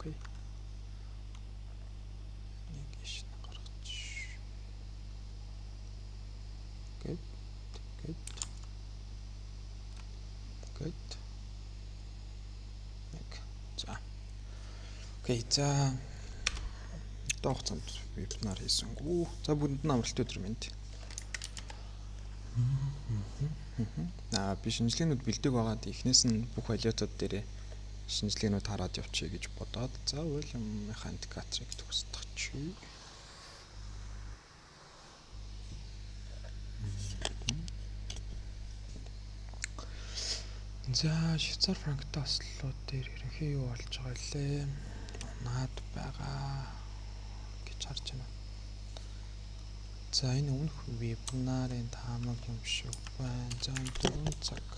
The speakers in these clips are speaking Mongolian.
Окей. Negation гаргаж. Good. Good. Good. Нэг. За. Окей. За. Доох цамд вебинар хийсэнгүү. За бүгдэнд нь амралт өдөр мэнд. Би шинжилгээнүүд бэлдэг байгаад эхнээс нь бүх валютууд дээр шинжилгээнүүд хараад явчих гэж бодоод за volume mechanic-ыг төгсдөг. За Швейцар франктай ослууд дээр ерөнхий юу болж байгаа лээ? Наад байгаа гэж харж байна. За энэ өмнөх вебинарын таамаг юм шиг байна. За 4 цаг.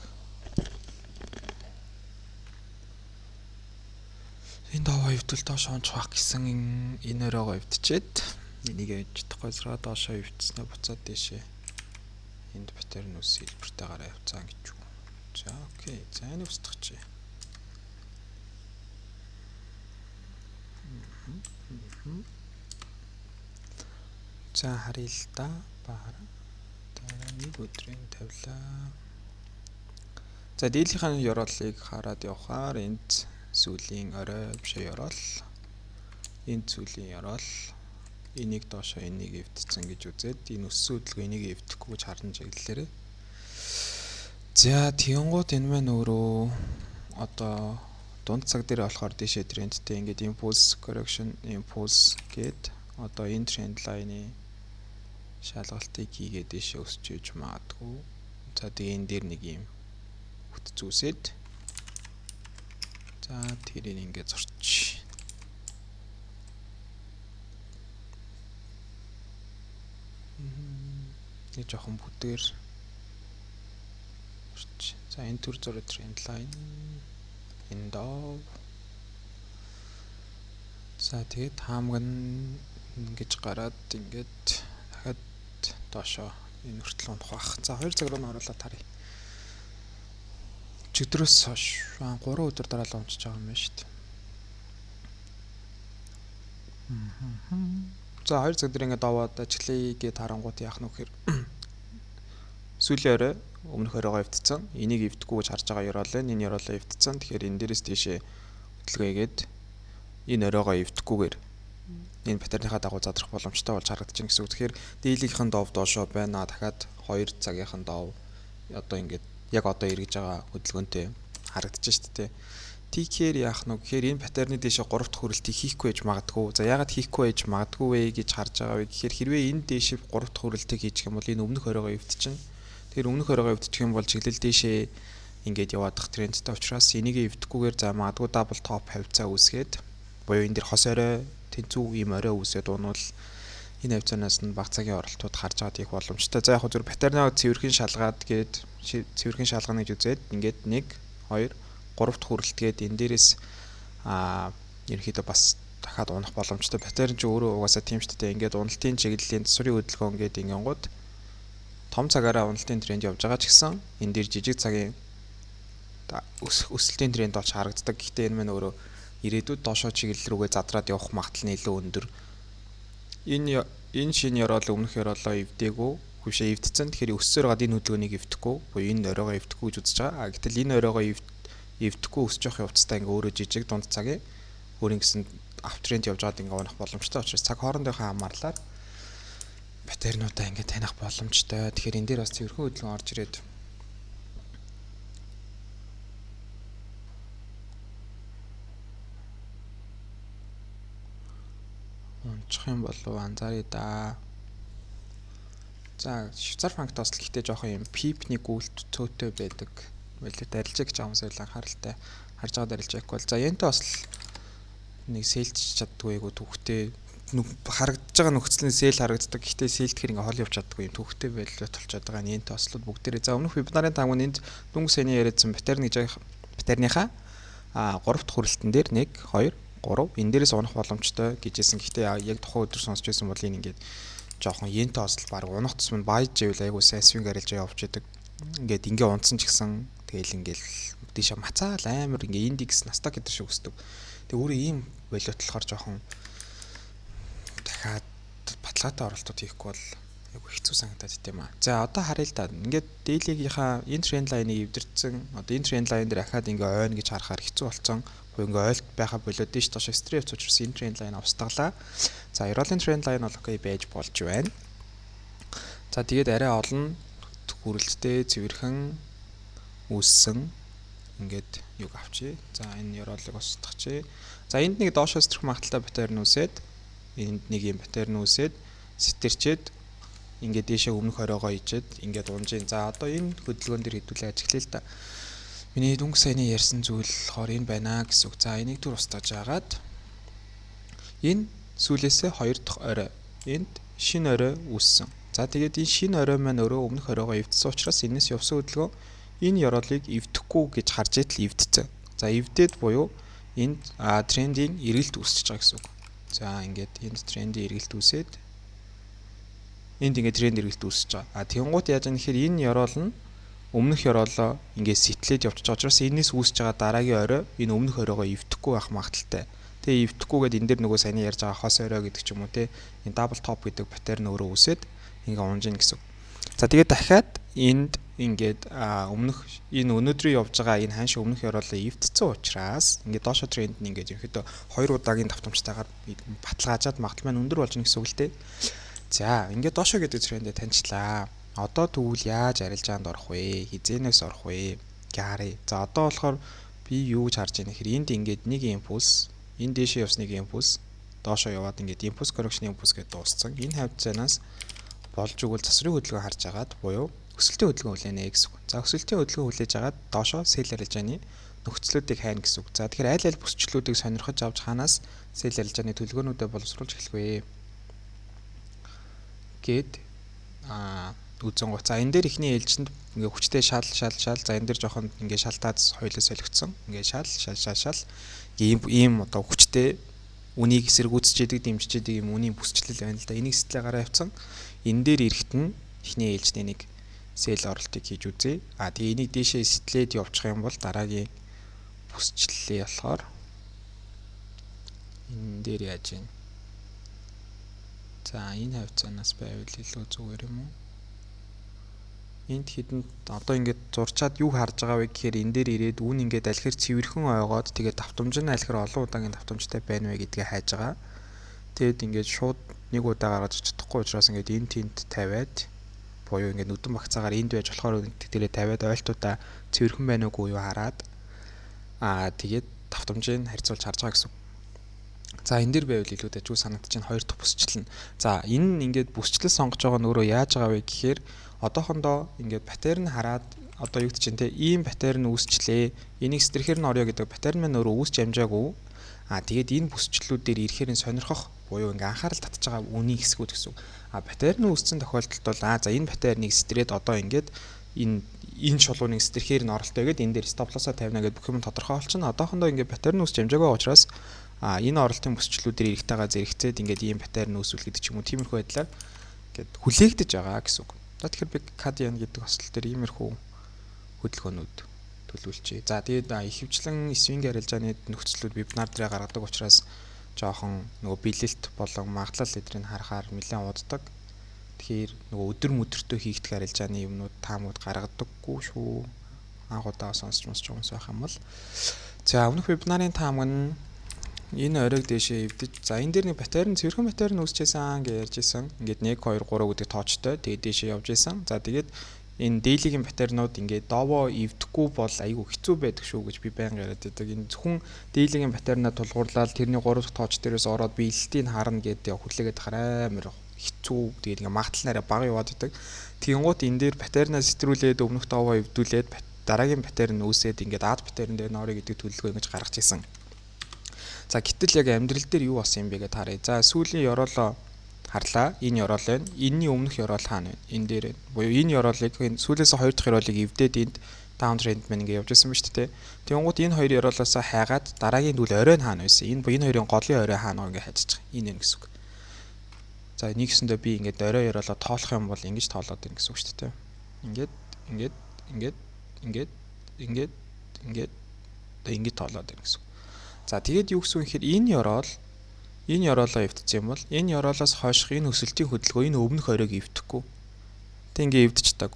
Энэ даваа хөвдөл доошоо онцгох гэсэн энэ өрөөгөө хөвдчихэд энийг ээж чадахгүй зэрэг доошоо хөвдснээ буцаад дэшээ. Энд паттерн үс хэлбэртэйгээр явцгаа гэж юу. За окей. За энэ устгах чи. За харъя л да. Баара. Дараа нэг өдрийн тавилаа. За дийлийнхэн ёроолыг хараад явхаар энд сүүлийн орой биш ёроол. Энд сүүлийн ёроол. Энийг доошоо энийг эвдсэн гэж үзээд энэ өссөдлгөө энийг эвдэхгүй гэж харна чиглэлээрээ. За тийгонгууд энэ маань өөрөө одоо дунд цаг дээр болохоор дэшээ трендтэй ингээд impulse correction impulse гээд одоо энэ тренд лайны шалгалтыг хийгээд дэшээ өсч иж магадгүй. За тэгээ энэ дээр нэг юм хөт зүсээд за тэрийг ингээд зурч. Нэг жоохон бүтээр. За энэ төр зураг тренд лайн энэ доо. За тэгээд таамаг нь ингэж гараад ингээд дахиад доошоо энэ хүртэл унах бах. За 2 цаг руу нь оруулаад харъя. Өдрөөс хойш 3 өдөр дараалал унчиж байгаа юм байна шүү дээ. За 2 цаг дээр ингээд даваад ажиглая гэд харангуут яах нь вэхээр сүүлийн орой өмнөх оройгоо эвдсэн. Энийг эвдэхгүй гэж харж байгаа ёроол энэ ёроолоо эвдсэн. Тэгэхээр энэ дээрээс тийшээ хөдөлгөөгээд энэ оройгоо эвдэхгүйгээр энэ паттерныхаа дагуу задрах боломжтой болж харагдаж байна гэсэн үг. Тэгэхээр дийлийнхэн дов доошоо байна. Дахиад 2 цагийнхан дов одоо ингээд яг одоо эргэж байгаа хөдөлгөөнтэй харагдаж шүү дээ. Тэгэхээр яах нь вэ гэхээр энэ паттерны дээшээ 3 дахь хүрэлтийг хийхгүй байж магадгүй. За ягаад хийхгүй байж магадгүй вэ гэж харж байгаа вэ гэхээр хэрвээ энэ дээшээ 3 дахь хүрэлтийг хийчих юм бол энэ өмнөх оройгоо эвдчихнэ. Тэр өмнөх оройгоо эвдчих юм бол чиглэл дээшээ ингээд яваадах трендтэй учраас энийг эвдэхгүйгээр за магадгүй дабл топ хавцаа үүсгээд буюу энэ дэр хос орой тэнцүү ийм орой үүсээд унвал энэ хавцаанаас нь баг цагийн оролтууд харж аваад их боломжтой. За яг хөө зүр паттернаа цэвэрхэн шалгаад гээд цэвэрхэн шалгана гэж үзээд ингээд 1 2 3 дахь хүрэлт гээд энэ дээрээс ерөнхийдөө бас дахиад унах боломжтой. Паттерн ч өөрөө угаасаа тийм шүү дээ. Ингээд уналтын чиглэлийн засварын хөдөлгөөн гээд ингэнгууд том цагаараа уналтын тренд явж байгаа ч гэсэн энэ дээр жижиг цагийн өсөлтийн тренд болж харагддаг. Гэхдээ энэ маань өөрөө ирээдүйд доошоо чиглэл рүүгээ задраад явах магадлал нь илүү өндөр. Энэ шинэ ёроол өмнөх ёроолоо эвдээгүй хүшээ эвдсэн. Тэгэхээр өссөөр гад энэ хөдөлгөөнийг эвдэхгүй буюу энэ оройгоо эвдэхгүй гэж үзэж байгаа. Гэтэл энэ оройгоо эвдэхгүй өсөж явах явцдаа ингээ өөрөө жижиг дунд цагийн өөрийн гэсэн автренд явж байгаад ингээ унах боломжтой учраас цаг хоорондынхаа хамаарлаар паттернуудаа ингээ таних боломжтой. Тэгэхээр энэ дээр бас цэвэрхэн хөдөлгөөн орж ирээд унчих юм болов анзааръя да. За Швейцар франкт бас л гэхдээ жоохон юм пипний гүйлт цөөтэй байдаг. Валют арилжаа гэж амсаар анхааралтай харж байгаа арилжаахгүй бол за янтай бас нэг сэлж чаддгүй айгу түүхтэй харагдаж байгаа нөхцөлийн сэл харагддаг. Гэхдээ сэлтгэхэр ингээ хол явж чаддгүй юм түүхтэй валют болчиход байгаа нь янтай ослууд бүгдээрээ за өмнөх вебинарын тагван энд дүнг сэний яриадсан паттерныхаа 3 дахь хүрэлтэн дээр 1 2 3 энэ дээрээс унах боломжтой гэжсэн. Гэхдээ яг тухайн өдөр сонсч байсан бол энэ ингээд жоохон янтай осол баг унах тусмын бааж ивэл айгу сайн свинг арилжаа явж идэг. Ингээд ингээ унтсан ч гэсэн тэгэл ингээл дээшээ мацаал амар ингээ индекс настаг гэдэг шиг өсдөг. Тэг өөрөө ийм болиот болохоор жоохон дахиад баталгаатай оролтууд хийхгүй бол айгүй хэцүү санагдаад идэм аа. За одоо харъя л да. Ингээд дийлигийнхаа энэ тренд лайныг эвдэрсэн. Одоо энэ тренд лайн дээр ахаад ингээ ойно гэж харахаар хэцүү болцсон. Уу ингээ ойлт байхаа болоод дээш доош стрим явц учраас энэ тренд лайн устгалаа. За ерөөлийн тренд лайн бол окей байж болж байна. За тэгээд арай олон хүрэлттэй цэвэрхэн үүссэн ингээд юг авчи. За энэ ерөөлийг бас устгачи. За энд нэг доошоос төрөх магадaltaй паттерн үүсээд энд нэг юм паттерн үүсээд сэтэрчээд ингээд дээшээ өмнөх оройгоо ижээд ингээд унжийн. За одоо энэ хөдөлгөөн дээр хэдүүлээ ажиглая л да. Миний дүнг саяны ярьсан зүйл болохоор энэ байна гэсэн үг. За энийг түр устгаж агаад энэ сүүлээсээ хоёр дахь орой энд шинэ орой үүссэн. За тэгээд энэ шинэ орой маань өөрөө өмнөх оройгоо эвдсэн учраас энэс явсан хөдөлгөөн энэ ёроолыг эвдэхгүй гэж харж идэл эвдсэн. За эвдээд буюу энд трендing эргэлт үүсэж байгаа гэсэн үг. За ингээд энд трендing эргэлт үүсээд энд ингээд тренд эргэлт үүсэж байгаа. Тэгэнгუთ яаж юм нэхэр энэ ёроол нь өмнөх ёроолоо ингээд сэтлээд явчихж байгаа учраас энэс үүсэж байгаа дараагийн орой энэ өмнөх оройгоо эвдэхгүй байх магадaltaй. Тэгээ эвдэхгүйгээд энэ дээр нөгөө саяны ярьж байгаа хос орой гэдэг ч юм уу те энэ double top гэдэг паттерн өөрөө үүсээд ингээ унжин гэсэн. За тэгээд дахиад энд ингээд өмнөх энэ өнөөдрийн явж байгаа энэ ханш өмнөх ёроолоо эвдсэн учраас ингээд доошо тренд нь ингээд ерөөхдөө 2 удаагийн давтамжтайгаар баталгаажаад магадлал маань өндөр болж гэнэ гэсэн үг л те. За ингээд доошо гэдэг трендээ таньчлаа. Одоо тэгвэл яаж арилжаанд орох вэ? Хизээнээс орох вэ? Гаарэ. За одоо болохоор би юу гэж харж байна гэхээр энд ингээд нэг импульс, энэ дээшээ явсныг импульс, доошо яваад ингээд импульс correction импульс гэдээ дууссан. Энэ хавцаанаас болж өгвөл засварын хөдөлгөөн харж агаад буюу өсөлтийн хөдөлгөөн хүлээнэ гэсэн үг. За өсөлтийн хөдөлгөөн хүлээж агаад доошо сэл арилжааны нөхцлүүдийг хайна гэсэн үг. За тэгэхээр аль аль бүсчлүүдийг сонирхож авч хаанаас сэл арилжааны төлөвлөгөөнүүдэд боловсруулж эхлэх вэ? Гэт үзэн гоо. За энэ дээр ихний ээлжинд ингээ хүчтэй шал за энэ дээр жоохон ингээ шалтааз хоёлоо солигдсон. Ингээ шал ийм одоо хүчтэй үнийг эсэргүүцэж идэг дэмжиж идэг юм үнийн бүсчлэл байна л да. Энийг сэтгэлээ гараа явцсан. Энэ дээр ирэхэд нь ихний ээлжний нэг сэл оролтыг хийж үзье. Тэгээ энийг дээшээ сэтлээд явуучих юм бол дараагийн бүсчлэлээ болохоор энэ дээр яаж юм. За энэ хавцаанаас байвал илүү зүгээр юм уу? Энд хідэн одоо ингээд зурчаад юу харж байгаа вэ гэхээр энэ дээр ирээд үн ингээд аль хэр цэвэрхэн ойгоод тэгээд давтамж нь аль хэр олон удаагийн давтамжтай байна вэ гэдгийг хайж байгаа. Тэгэд ингээд шууд нэг удаа гаргаж чадахгүй учраас ингээд энэ тент тавиад буюу ингээд нүдэн багцаагаар энд байж болохоор тэрэ тавиад ойлтуудаа цэвэрхэн байна уугүй юу хараад тэгээд давтамжийг харьцуулж харж байгаа гэсэн. За энэ дээр байвал илүү дажгүй санагдаж байна хоёр дахь бүсчлэл нь. За энэ ингээд бүсчлэл сонгож байгаа нь өөрөө яаж байгаа вэ гэхээр одоохондоо ингээд паттерн хараад одоо юу гэж чинь те ийм паттерн үүсчлээ. Энийг стрэхэр нь орё гэдэг паттерн маань өөрөө үүсч амжаагүй. Тэгээд энэ бүсчлүүд дээр ирэхээр нь сонирхох буюу ингээ анхаарал татж байгаа үнийг хэсгүүд гэсэн. Паттерн үүссэн тохиолдолд бол за энэ паттерныг стрээд одоо ингээд энэ шулууныг стрэхэр нь оролтоо гэдэг энэ дээр стоп лоссоо тавина гэдэг бүх юм тодорхой болчихно. Одоохондоо ингээ паттерн үүсч амжаагүй учраас энэ оролтын бүсчлүүдээр эрэхтэйгээ зэрэгцээд ингээд ийм паттерн үүсвэл гэдэг ч юм уу тиймэрхүү байдлаар ингээд хүлээгдэж байгаа гэсэн үг. Тэгэхээр би Kadian гэдэг хослол дээр иймэрхүү хөдөлгөөнүүд төлөвлөжээ. За тэгээд ихэвчлэн swing арилжааны нөхцлүүд вебинар дээр гаргадаг учраас жоохон нөгөө билэлт болон магадлал эдрийг харахаар нэлээд уддаг. Тэгэхээр нөгөө өдөр мөдөртөө хийгдэх арилжааны юмнууд таамууд гаргадаггүй шүү. Анх удаа сонсч хүмүүс байх юм бол. За өмнөх вебинарын таам нь энэ оройг дээшээ эвдэж за энэ дээр нэг паттерн цэвэрхэн паттерн үүсчихсэн гэж ярьж исэн. Ингээд 1 2 3 гэдэг тоочтой. Тэгээд дээшээ явж исэн. За тэгээд энэ дейлигийн паттернууд ингээд доовоо эвдэхгүй бол айгүй хэцүү байдаг шүү гэж би байнга яриад байдаг. Энэ зөвхөн дейлигийн паттернаа тулгуурлаад тэрний 3 дахь тооч дээрээс ороод биелэлтийг харна гэдэг хүлээгээд хараа амар хэцүү. Тэгээд ингээд магадлалаараа бага яваад байдаг. Тэгэнгუთ энэ дээр паттернаа сэтрүүлээд өмнөх доовоо эвдүүлээд дараагийн паттерн үүсээд ингээд ад паттерн дээр норё гэдэг төлөвлөгөө ингэж гаргаж исэн. За гэтэл яг амьдрал дээр юу болсон юм бэ гэдээ харъя. За сүүлийн ёроолоо харлаа. Энэ ёроол байна. Энэний өмнөх ёроол хаана вэ? Энэ дээр буюу энэ ёроолыг сүүлээс хоёр дахь ёроолыг эвдээд энд даун тренд маань ингэ явж байсан ба шүү дээ. Тэгэнгუთ энэ хоёр ёроолоос хайгаад дараагийн дүүл орой нь хаана байсан? Энэ хоёрын голын орой хаана ингэ хайж байгаа. Энэ гэсэн үг. За нэгсэндээ би ингээд орой ёроолоо тоолох юм бол ингэж тоолоод байна гэсэн үг шүү дээ. Ингээд тоолоод байна гэсэн үг. За тэгээд юу гэсэн үг гэхээр энэ ёроолоо эвдсэн юм бол энэ ёроолоос хойших энэ өсөлтийн хөдөлгөөн энэ өмнөх оройг эвдэхгүй. Тэг ингээ эвдчихдэг.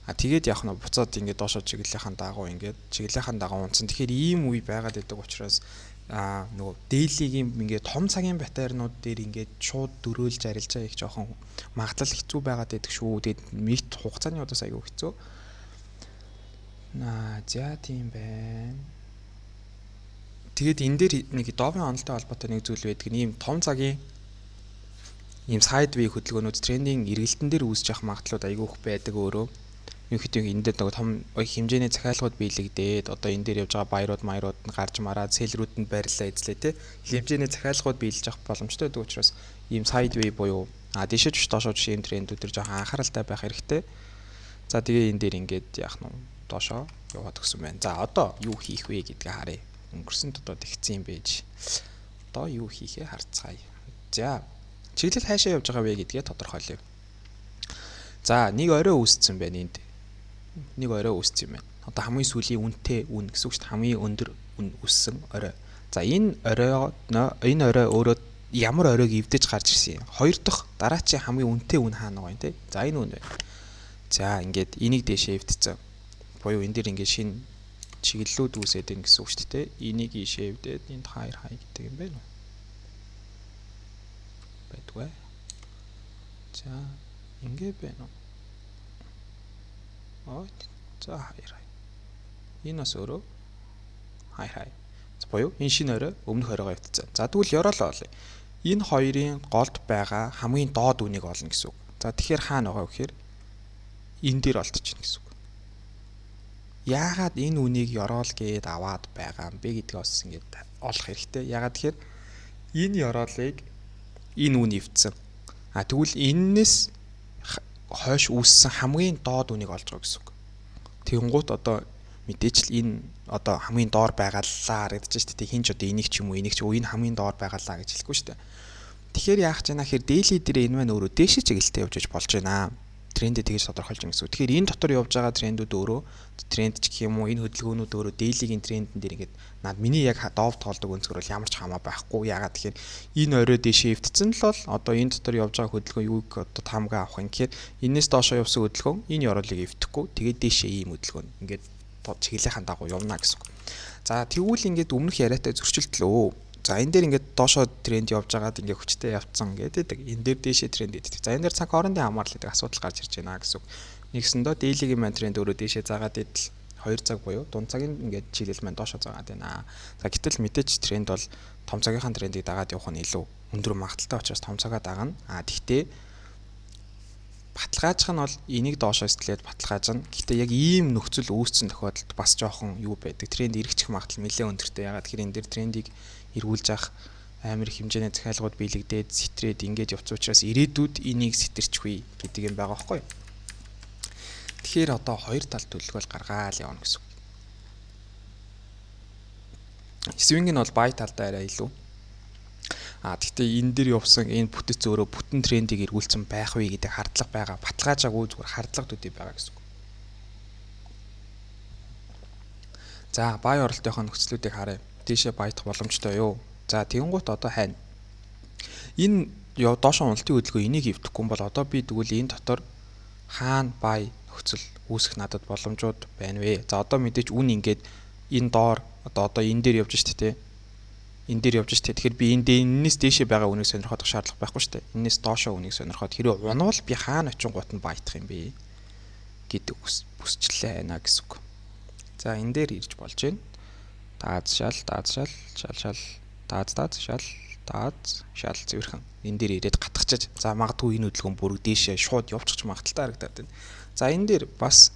Тэгээд яах нь буцаад ингээ доошоо чиглэлийнхэн дагуу унтсан. Тэгэхээр ийм үе байгаад байдаг учраас нөгөө дээлигийн ингээ том цагийн батарейнууд дээр ингээ шууд дөрөөлж арилж байгаа их жоохон магадлал хэцүү байгаад байдаг шүү. Тэгээд мит хугацааны удаас аягүй хэцүү. За тийм байна. Тэгээд энэ дээр нэг Adobe онолтой холбоотой нэг зүйл байдаг нь ийм том цагийн ийм сайдвей хөдөлгөөнүүд трендинг эргэлтэн дээр үүсэж явах магадлалууд аягүй их байдаг өөрөө. Ерөнхийдөө энэ дээр нэг том хэмжээний захиалгууд биелэгдээд одоо энэ дээр явж байгаа баярууд нь гарч мараад сэлрүүд нь барьлаа эзлээ те. Хэмжээний захиалгууд биелж авах боломжтой байдаг учраас ийм сайдвей буюу дэшиж доошоо жишээ юм трендүүд төр жоохон анхааралтай байх хэрэгтэй. За тэгээ энэ дээр ингээд яах нь доошоо яваад гсэн байна. За одоо юу хийх вэ гэдгээ харъя. Өнгөрсөн дотоод ихсэн юм байж. Одоо юу хийхээ харцгаая. За чиглэл хаашаа явж байгаа вэ гэдгээ тодорхойлъё. За нэг орой үүссэн байна энд. Нэг орой үүссэн юм байна. Одоо хамгийн сүүлийн үнэтэй үн гэсэн үг шүү дээ. Хамгийн өндөр үн үссэн орой. За энэ орой өөрөө ямар оройг эвдэж гарч ирсэн юм. Хоёр дахь дараачийн хамгийн үнэтэй үн хаана байгаа юм те. За энэ үн байна. За ингээд энийг дээшээ эвдсэн. Буюу энэ дээр ингээд шинэ чиглэлүүд үүсээд байна гэсэн үг шүү дээ. Энийг ийшээ эвдээд энд хай гэдэг юм байна уу? Байдгүй. За ингээд байна уу? За хай. Энэ бас өөрөө хай. Буюу энэ шинэ орой өмнөх оройгоо эвдсэн. За тэгвэл ёроолоо олъё. Энэ хоёрын голд байгаа хамгийн доод үнийг олно гэсэн үг. За тэгэхээр хаана байгаа вэ гэхээр энэ дээр олдчихно гэсэн үг. Яагаад энэ үнийг ёроол гээд аваад байгаа юм бэ гэдгээ бас ингээд олох хэрэгтэй. Яагаад тэгэхээр энэ ёроолыг энэ үн эвдсэн. Тэгвэл энэс хойш үүссэн хамгийн доод үнийг олж байгаа гэсэн үг. Тэгэнгუთ одоо мэдээч л энэ одоо хамгийн доор байгаалаа харагдаж шүү дээ. Хин ч одоо энийг ч юм уу энийг ч энэ хамгийн доор байгаалаа гэж хэлэхгүй шүү дээ. Тэгэхээр яах гэж байна гэхээр дээли дээр энэ маань өөрөө дээшээ чиглэлтэй явж болж байна. Трендээ тэгж тодорхойлж байгаа гэсэн үг. Тэгэхээр энэ дотор явж байгаа трендүүд өөрөө тренд ч гэх юм уу энэ хөдөлгөөнүүд өөрөө дээлигийн трендэн дээр ингээд наад миний яг доов тоолдог өнцгөр бол ямар ч хамаа байхгүй. Ягаад тэгэхээр энэ орой дээшээ эвдсэн л бол одоо энэ дотор явж байгаа хөдөлгөөн юуг одоо таамгаа авах юм гэхээр энэс доошоо явсан хөдөлгөөн энэ ёроолыг эвдэхгүй. Тэгээд дээшээ ийм хөдөлгөөн ингээд чиглэлийнхэн дагуу явна гэсэн үг. За тэгвэл ингээд өмнөх яриатай зөрчилдлөө. За энэ дээр ингээд доошоо тренд явж байгаад ингээд хүчтэй явцсан гэдэг. Энэ дээр дээшээ тренд идэв. За энэ дээр цаг хоорондын хамаарлал гэдэг асуудал гарч ирж байна гэсэн үг. Нэгсэндөө дээлигийн маань тренд өөрөө дээшээ заагаад идэл 2 цаг буюу дунд цагийн ингээд чиглэл маань доошоо заагаад байна. За гэтэл мэдээч тренд бол том цагийнхаа трендийг дагаад явах нь илүү өндөр магадaltaй учраас том цагаа дагна. Тэгтээ баталгаажих нь бол энийг доошоо эстлээд баталгаажна. Гэхдээ яг ийм нөхцөл үүссэн тохиолдолд бас жоохон юу байдаг. Тренд эргэжих магадлал нэлээд өндөртэй. Ягаад гэхээр энэ дээр трендийг эргүүлж авах амар хэмжээний захиалгууд биелэгдээд сэтрээд ингэж явц учраас ирээдүйд энийг сэтэрчихвээ гэдэг юм байгаа байхгүй юу. Тэгэхээр одоо хоёр тал төлөвлөгөөл гаргаад явна гэсэн үг. Swing нь бол buy талдаа арай илүү. Гэхдээ энэ дээр явсан энэ бүтэц өөрөө бүтэн трендийг эргүүлсэн байх вэ гэдэг хардлага байгаа. Баталгаажаагүй зүгээр хардлага төдий байгаа гэсэн үг. За buy оролтынхоо нөхцлүүдийг харъя. Дээшээ баядах боломжтой юу? За тэгэнгუთ одоо хайна. Энэ доошоо уналтын хөдөлгөөн энийг эвдэхгүй бол одоо би тэгвэл энэ дотор хаана buy нөхцөл үүсэх надад боломжууд байна вэ? За одоо мэдээч үн ингээд энэ доор одоо энэ дээр явж штэ тэ. Энэ дээр явж штэ. Тэгэхээр би энэс дээшээ байгаа үнийг сонирхоод шаардлага байхгүй штэ. Энэс доошоо үнийг сонирхоод хэрэг унавал би хаана очингууд нь баядах юм бэ гэдэг бүсчлээ байна гэсэн үг. За энэ дээр ирж болж байна. Дааз шал зэвэрхэн энэ дээр ирээд гатгачиж за магадгүй энэ хөдөлгөөн бүр дээшээ шууд явчих магадaltaй харагдаад байна. За энэ дээр бас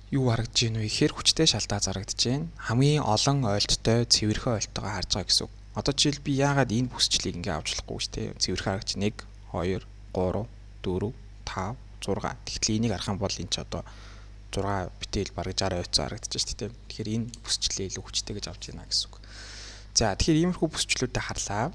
юу харагдаж байна вэ гэхээр хүчтэй шалтгаан зарагдаж байна. Хамгийн олон ойлттой цэвэрхэн ойлтойгоо харж байгаа гэсэн үг. Одоо жишээл би яагаад энэ бүсчлийг ингээ авч болохгүй шүү дээ. Цэвэрхэн харагч 1 2 3 4 5 6. Тэгтэл энийг харах юм бол энэ ч одоо 6 битэл бараг 60 ойцоо харагдаж шүү дээ. Тэгэхээр энэ бүсчлээ илүү хүчтэй гэж авч байна гэсэн үг. За тэгэхээр иймэрхүү бүсчлүүдэд харлаа.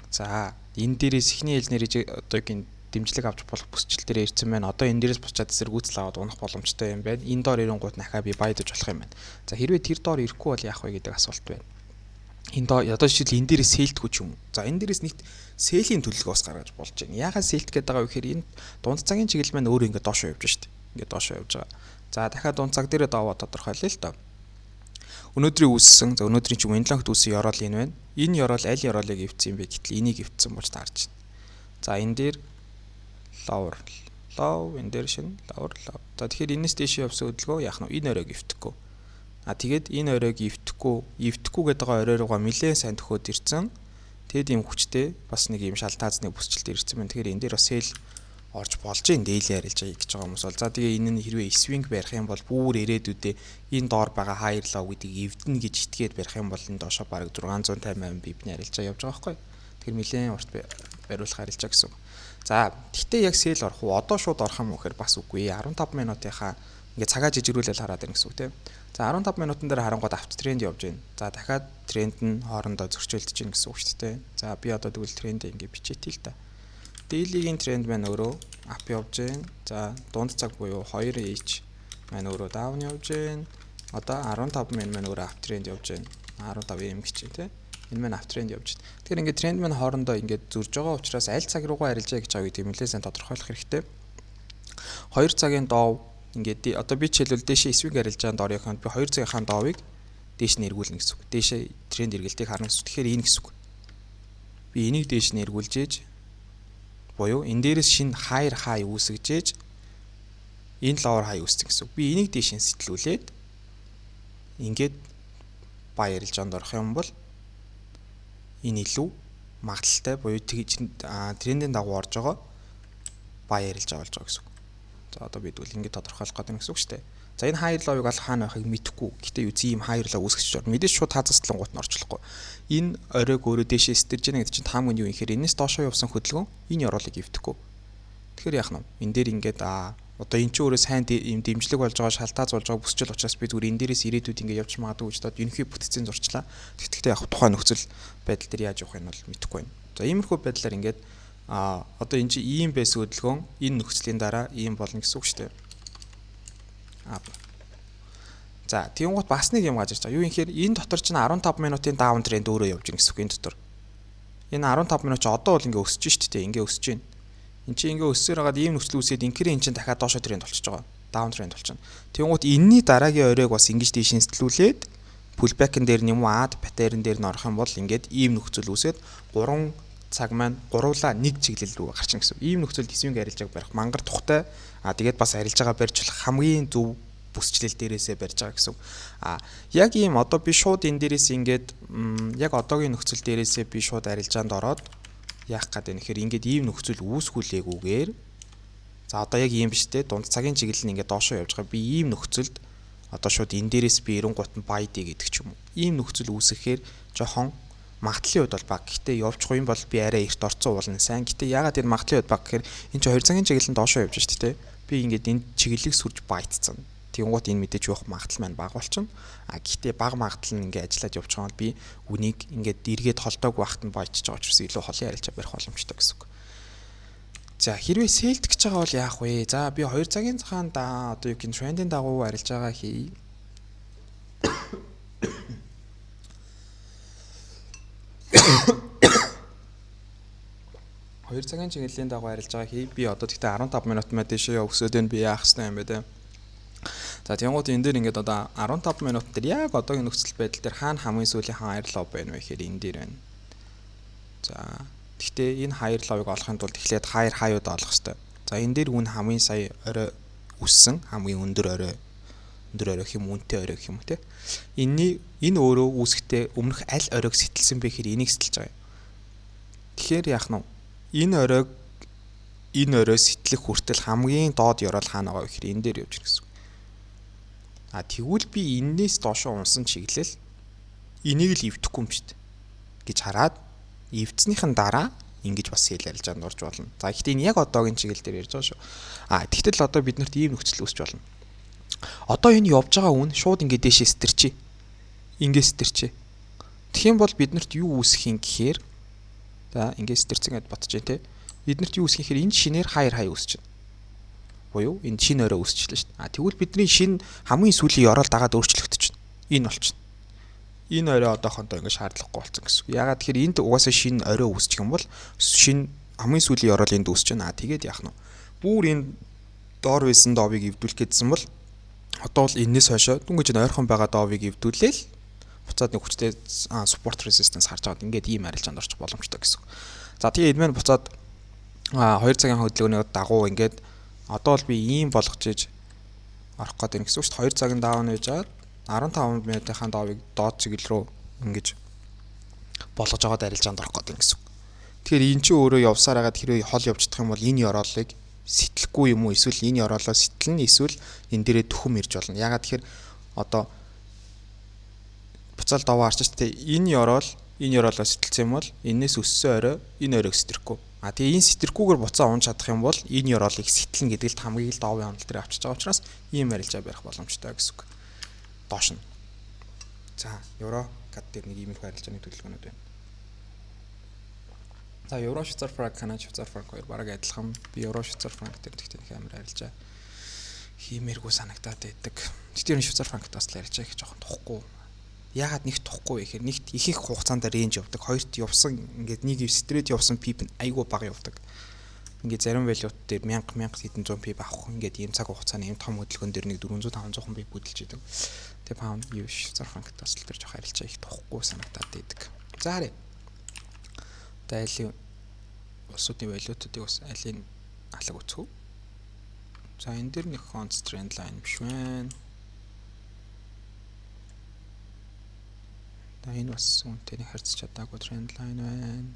За энэ дээрээс эхний хэлнэр одоо энэ дэмжлэг авч болох бүсчил дээр ирсэн байна. Одоо энэ дээрээс бусчаад эсэргүүцэл аваад унах боломжтой юм байна. Энэ доор ирэнгууд нахаа би баядаж болох юм байна. За хэрвээ тэр доор ирэхгүй бол яах вэ гэдэг асуулт байна. Одоо жишээл энэ дээрээ сэлтгүй ч юм уу. За энэ дээрээс нэгт сэлийн төлөвлөгөө бас гаргаж болж байна. Яагаад сэлт гээд байгаа вэ гэхээр энэ дунд цагийн чиглэл маань өөрөө ингээд доошоо явж штэ. Ингээд доошоо явж байгаа. За дахиад дунд цаг дээрээ доовоо тодорхойлъё л доо. Өнөөдрийн үүссэн, за өнөөдрийн ч юм энэ 7 хоногт үүссэн ёроол энэ байна. Энэ ёроол аль ёроолыг эвдсэн юм бэ гэтэл энийг эвдсэн болж таарч байна. За энэ дээр lower low энэ дээр шин lower low. За тэгэхээр энэс дээш явсан хөдөлгөөн яах нь энэ оройг эвдэхгүй. Тэгээд энэ оройг эвдэхгүй гэдэг байгаа орой руугаа нэлээд сайн төхөөд ирсэн. Тэгэд юм хүчтэй бас нэг юм шалтгаазны бүсчлэлт ирсэн байна. Тэгэхээр энэ дээр бас сэл орж болж энэ дэйли арилж байгаа гэж байгаа хүмүүс бол за тэгээ энэ нь хэрвээ свинг барих юм бол бүр ирээдүйдээ энэ доор байгаа хайр лов гэдгийг эвдэнэ гэж итгээд барих юм бол энэ доошоо бараг 658 бипний арилж явж байгаа байхгүй. Тэгэхээр нэлээд урт бариулах арилжаа гэсэн. За тэгтээ яг сэл орох уу? Одоо шууд орох юм уу гэхээр бас үгүй. 15 минутынхаа ингээ цагаа жижигрүүлэл хараад ирнэ гэсэн үг тийм. За 15 минутын дээр харангууд авто тренд явж байна. За дахиад тренд нь хоорондоо зөрчилдөж байна гэсэн үг шүү дээ. За би одоо тэгвэл трендээ ингээ бичээтэй л та. Daily-ийн тренд маань өөрөө ап явж байна. За дунд цаг буюу 2H маань өөрөө даун явж байна. Одоо 15 минут маань өөрөө ап тренд явж байна. 15M гэж тийм. Энэ маань ап тренд явж байна. Тэгэхээр ингээд тренд маань хоорондоо ингээд зөрж байгаа учраас аль цаг руугаа арилжаа гэж байгаа гэдэг нэлээд сайн тодорхойлох хэрэгтэй. 2 цагийн доо ингээд одоо би жишээлбэл дээшээ свинг арилжаанд доор явахад би 2 цагийнхаа доовыг дээш нь эргүүлнэ гэсэн үг. Дээшээ тренд эргэлтийг харна гэсэн үг. Тэгэхээр энэ гэсэн үг. Би энийг дээш нь эргүүлж ээж буюу энэ дээрээс шинэ хайр хай үүсгэж энэ lower хай үүсгэх гэсэн үг. Би энийг дээш нь сэтлүүлээд ингээд бай арилжаанд орох юм бол энэ илүү магадaltaй буюу трендийн дагуу орж байгаа бай арилжаа болж байгаа гэсэн үг. За одоо бид үл ингээд тодорхойлох гэдэг нь гэсэн үг шүү дээ. За энэ хайр ловыг аль хаана байхыг мэдэхгүй. Гэтэ юу зэм хайр лов үүсгэж байна. Мэдээж шууд хазаслангуут нь орчлохгүй. Энэ оройг өөрөө дээшээ стэрж яана гэдэг чинь таам нь юу юм гэхээр энэс доошоо явсан хөдөлгөөн энэ ёроолыг эвдэхгүй. Тэгэхээр яах нь энэ дээр ингээд одоо эн чинь өөрөө сайн юм дэмжлэг болж байгаа шалтгааз болж байгаа бүсчил учраас би зүгээр энэ дээрээс ирээдүйд ингээд явж магадгүй гэж бодоод ерөнхий бүтцийн зурчлаа. Тэгэхдээ яг тухайн нөхцөл байдал дээр яаж явах нь бол мэдэхгүй байна. За иймэрхүү байдлаар ингээд одоо энэ чинь ийм байсан хөдөлгөөн энэ нөхцөлийн дараа ийм болно гэсэн үг шүү дээ. За тиймгот бас нэг юм гарч ирж байгаа. Юу юм гэхээр энэ дотор чинь 15 минутын даун тренд өөрөө явж байгаа гэсэн үг энэ дотор. Энэ 15 минут чи одоо бол ингээ өсөж шүү дээ. Ингээ өсөж байна. Энд чинь ингээ өссөөр хагаад ийм нөхцөл үүсээд инкэрийн эн чинь дахиад доошо тренд болчихж байгаа. Даун тренд болчихно. Тиймгот энэний дараагийн оройг бас ингэж дээш сэтгүүлээд pullback-ын дээр юм уу ад паттерн дээр н орох юм бол ингээд ийм нөхцөл үүсээд 3 цаг маань гуруула нэг чиглэл рүү гарчихна гэсэн. Ийм нөхцөлд свинг арилжааг барих мангар тухтай. Тэгээд бас арилжаагаа барьж болох хамгийн зөв бүсчлэл дээрээсээ барьж байгаа гэсэн. Яг ийм одоо би шууд энэ дээрээс ингээд яг одоогийн нөхцөл дээрээсээ би шууд арилжаанд ороод яах гээд байна гэхээр ингээд ийм нөхцөл үүсгүүлээгүйгээр за одоо яг ийм биш те дунд цагийн чиглэл нь ингээд доошоо явж байгаа. Би ийм нөхцөлд одоо шууд энэ дээрээс би эренгуут нь байд гэдэг ч юм уу. Ийм нөхцөл үүсгэхээр жохон магадлалын хувьд бол баг. Гэхдээ явчихгүй юм бол би арай эрт орцсон уулна сайн. Гэхдээ ягаад энэ магадлалын хувьд баг гэхээр энэ чинь 2 цагийн чиглэл нь доошоо явж штэ те. Би ингээд энэ чиглэлийг сүрж байтцсан. Тэнгуут энэ мэдээж явах магадлал маань бага болчихно. Гэхдээ бага магадлал нь ингээд ажиллаад явж байгаа бол би үнийг ингээд эргээд холдоог багт нь бойчж байгаа учраас илүү холын арилжаа барих боломжтой гэсэн үг. За хэрвээ сэлт гэж байгаа бол яах вэ? За би 2 цагийн цагаан одоо юу гин трендийн дагуу арилжаагаа хий. 2 цагийн чиглэлийн дагуу арилжаагаа хий. Би одоо тэгтээ 15 минут маа дэшээ өсөөд энэ би яах ёстой юм бэ те. За тэгвэл энэ дээр ингээд одоо 15 минут дээр яг одоогийн нөхцөл байдал дээр хаана хамгийн сүүлийн хайр лов байна вэ гэхээр энэ дээр байна. За тэгтээ энэ хайр ловыг олохын тулд эхлээд хайр хаяуд олох ёстой. За энэ дээр үн хамгийн сая орой үссэн хамгийн өндөр орой гэх юм үнэтэй орой гэх юм те. Энэ өөрөө үүсэхдээ өмнөх аль оройг сэтэлсэн бэ гэхээр энийг сэтэлж байгаа юм. Тэгэхээр яах нь энэ орой сэтлэх хүртэл хамгийн доод ёроол хаана байгаа вэ гэхээр энэ дээр явж ирэх гэсэн. Тэгвэл би энээс доошоо унсан чиглэл энийг л эвдэхгүй юм шүү дээ гэж хараад эвдснийхэн дараа ингэж бас сэл арилжаанд орж болно. За гэхдээ энэ яг одоогийн чиглэл дээр ярьж байгаа шүү. Тэгтэл одоо бид нарт ийм нөхцөл үүсч болно. Одоо энэ явж байгаа үн шууд ингэ дээшээ стэрчээ. Ингэ стэрчээ. Тэгэх юм бол бид нарт юу үүсэх юм гэхээр за ингэ стэрцэн гэд ботж дээ те. Бид нарт юу үүсэх юм гэхээр энэ шинээр хайр хай үүсэж байна. Буюу энэ шинэ орой үүсчихлээ шүү дээ. Тэгвэл бидний шинэ хамгийн сүүлийн ёроол дагаад өөрчлөгдөж байна. Энэ болчихно. энэ орой одоохондоо ингэ шаардлагагүй болсон гэсэн. Ягаад тэгэхээр энд угаасаа шинэ орой үүсчих юм бол шинэ хамгийн сүүлийн орол энд үүсэж байна. Тэгээд яах нь вэ? Бүр энэ доор байсан доовыг эвдүүлэх гэдсэн бол одоо бол энэс хойшоо дүнгийн чинь ойрхон байгаа доовыг эвдүүлээл буцаад нэг хүчтэй support resistance харж аваад ингээд ийм арилжаанд орчих боломжтой гэсэн. За тэгээ эдмэн буцаад 2 цагийн хөдөлгөөний дагуу ингээд одоо бол би ийм болгож иж орох гээд байна гэсэн үг шүү дээ. 2 цагийн даун хийж аваад 15 минутынхаа доовыг доод чиглэл рүү ингэж болгож аваад арилжаанд орох гээд байна гэсэн үг. Тэгэхээр эн чинь өөрөө явсаар хагаад хэрвээ хол явждах юм бол энэ ёроолыг сэтгэхгүй юм уу эсвэл энэ ёроолоо сэтгэлнэ эсвэл энэ дээрээ төхөм ирж болно. Ягаад тэгэхээр одоо буцаал даваа харчих шүү дээ. Энэ ёроолоо сэтгэлцсэн юм бол энэс өссөн орой энэ оройг сэтгэхгүй. Тэгээ энэ сэтгэрхгүйгээр буцаа унж чадах юм бол энэ ёроолыг сэтгэлнэ гэдэг л хамгийн л доовын онол дээр авчиж байгаа учраас ийм арилжаа барих боломжтой гэсэн үг. Доош нь. За, евро кат дээр нэг иймэрхүү арилжааны төлөвлөгөөнүүд байна. За, евро швейцар франк, канад швейцар франк хоёр бараг адилхан. Би евро швейцар франк дээр тэгтээ нэг амар арилжаа хиймээргүй санагдаад байдаг. Тэгтээ энэ швейцар франкт бас л арилжаа их жоохон тухгүй. Яагаад нэг тухгүй вэ гэхээр нэгт их хугацаанд рейнж явдаг. Хоёрт явсан ингээд нэг стрейт явсан пип нь айгүй бага явдаг. Ингээд зарим валют дээр 1000 хэдэн зуун пип авах ингээд ийм цаг хугацааны ийм том хөдөлгөөн дээр нэг 400-500 пип хөдөлж идэг. Тэгээ паунд юу швейцар франкт бас л тэр жоох арилжаа их тухгүй санагдаад байдаг. За харъя. Дайлийн улсуудын валютуудыг бас алийн алга үзэх. За энэ дээр нэг фонд тренд лайн биш байна. Энэ бас үнэтэй нэг харьцаж чадаагүй тренд лайн байна.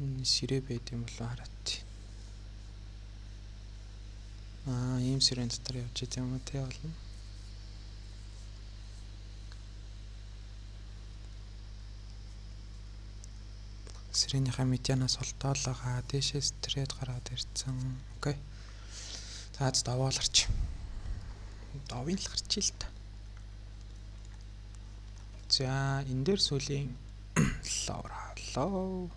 Энэ сэрэ байд юм болоо хараад. Ийм сэрэн дотор явж байгаа юм уу те болно. Сэрэнийхээ медианаас олдоол байгаа. Дээшээс трейд гараад ирсэн. Окей. За давааларч. Давын л гарчил та. За энэ дээр сүүлийн лоо.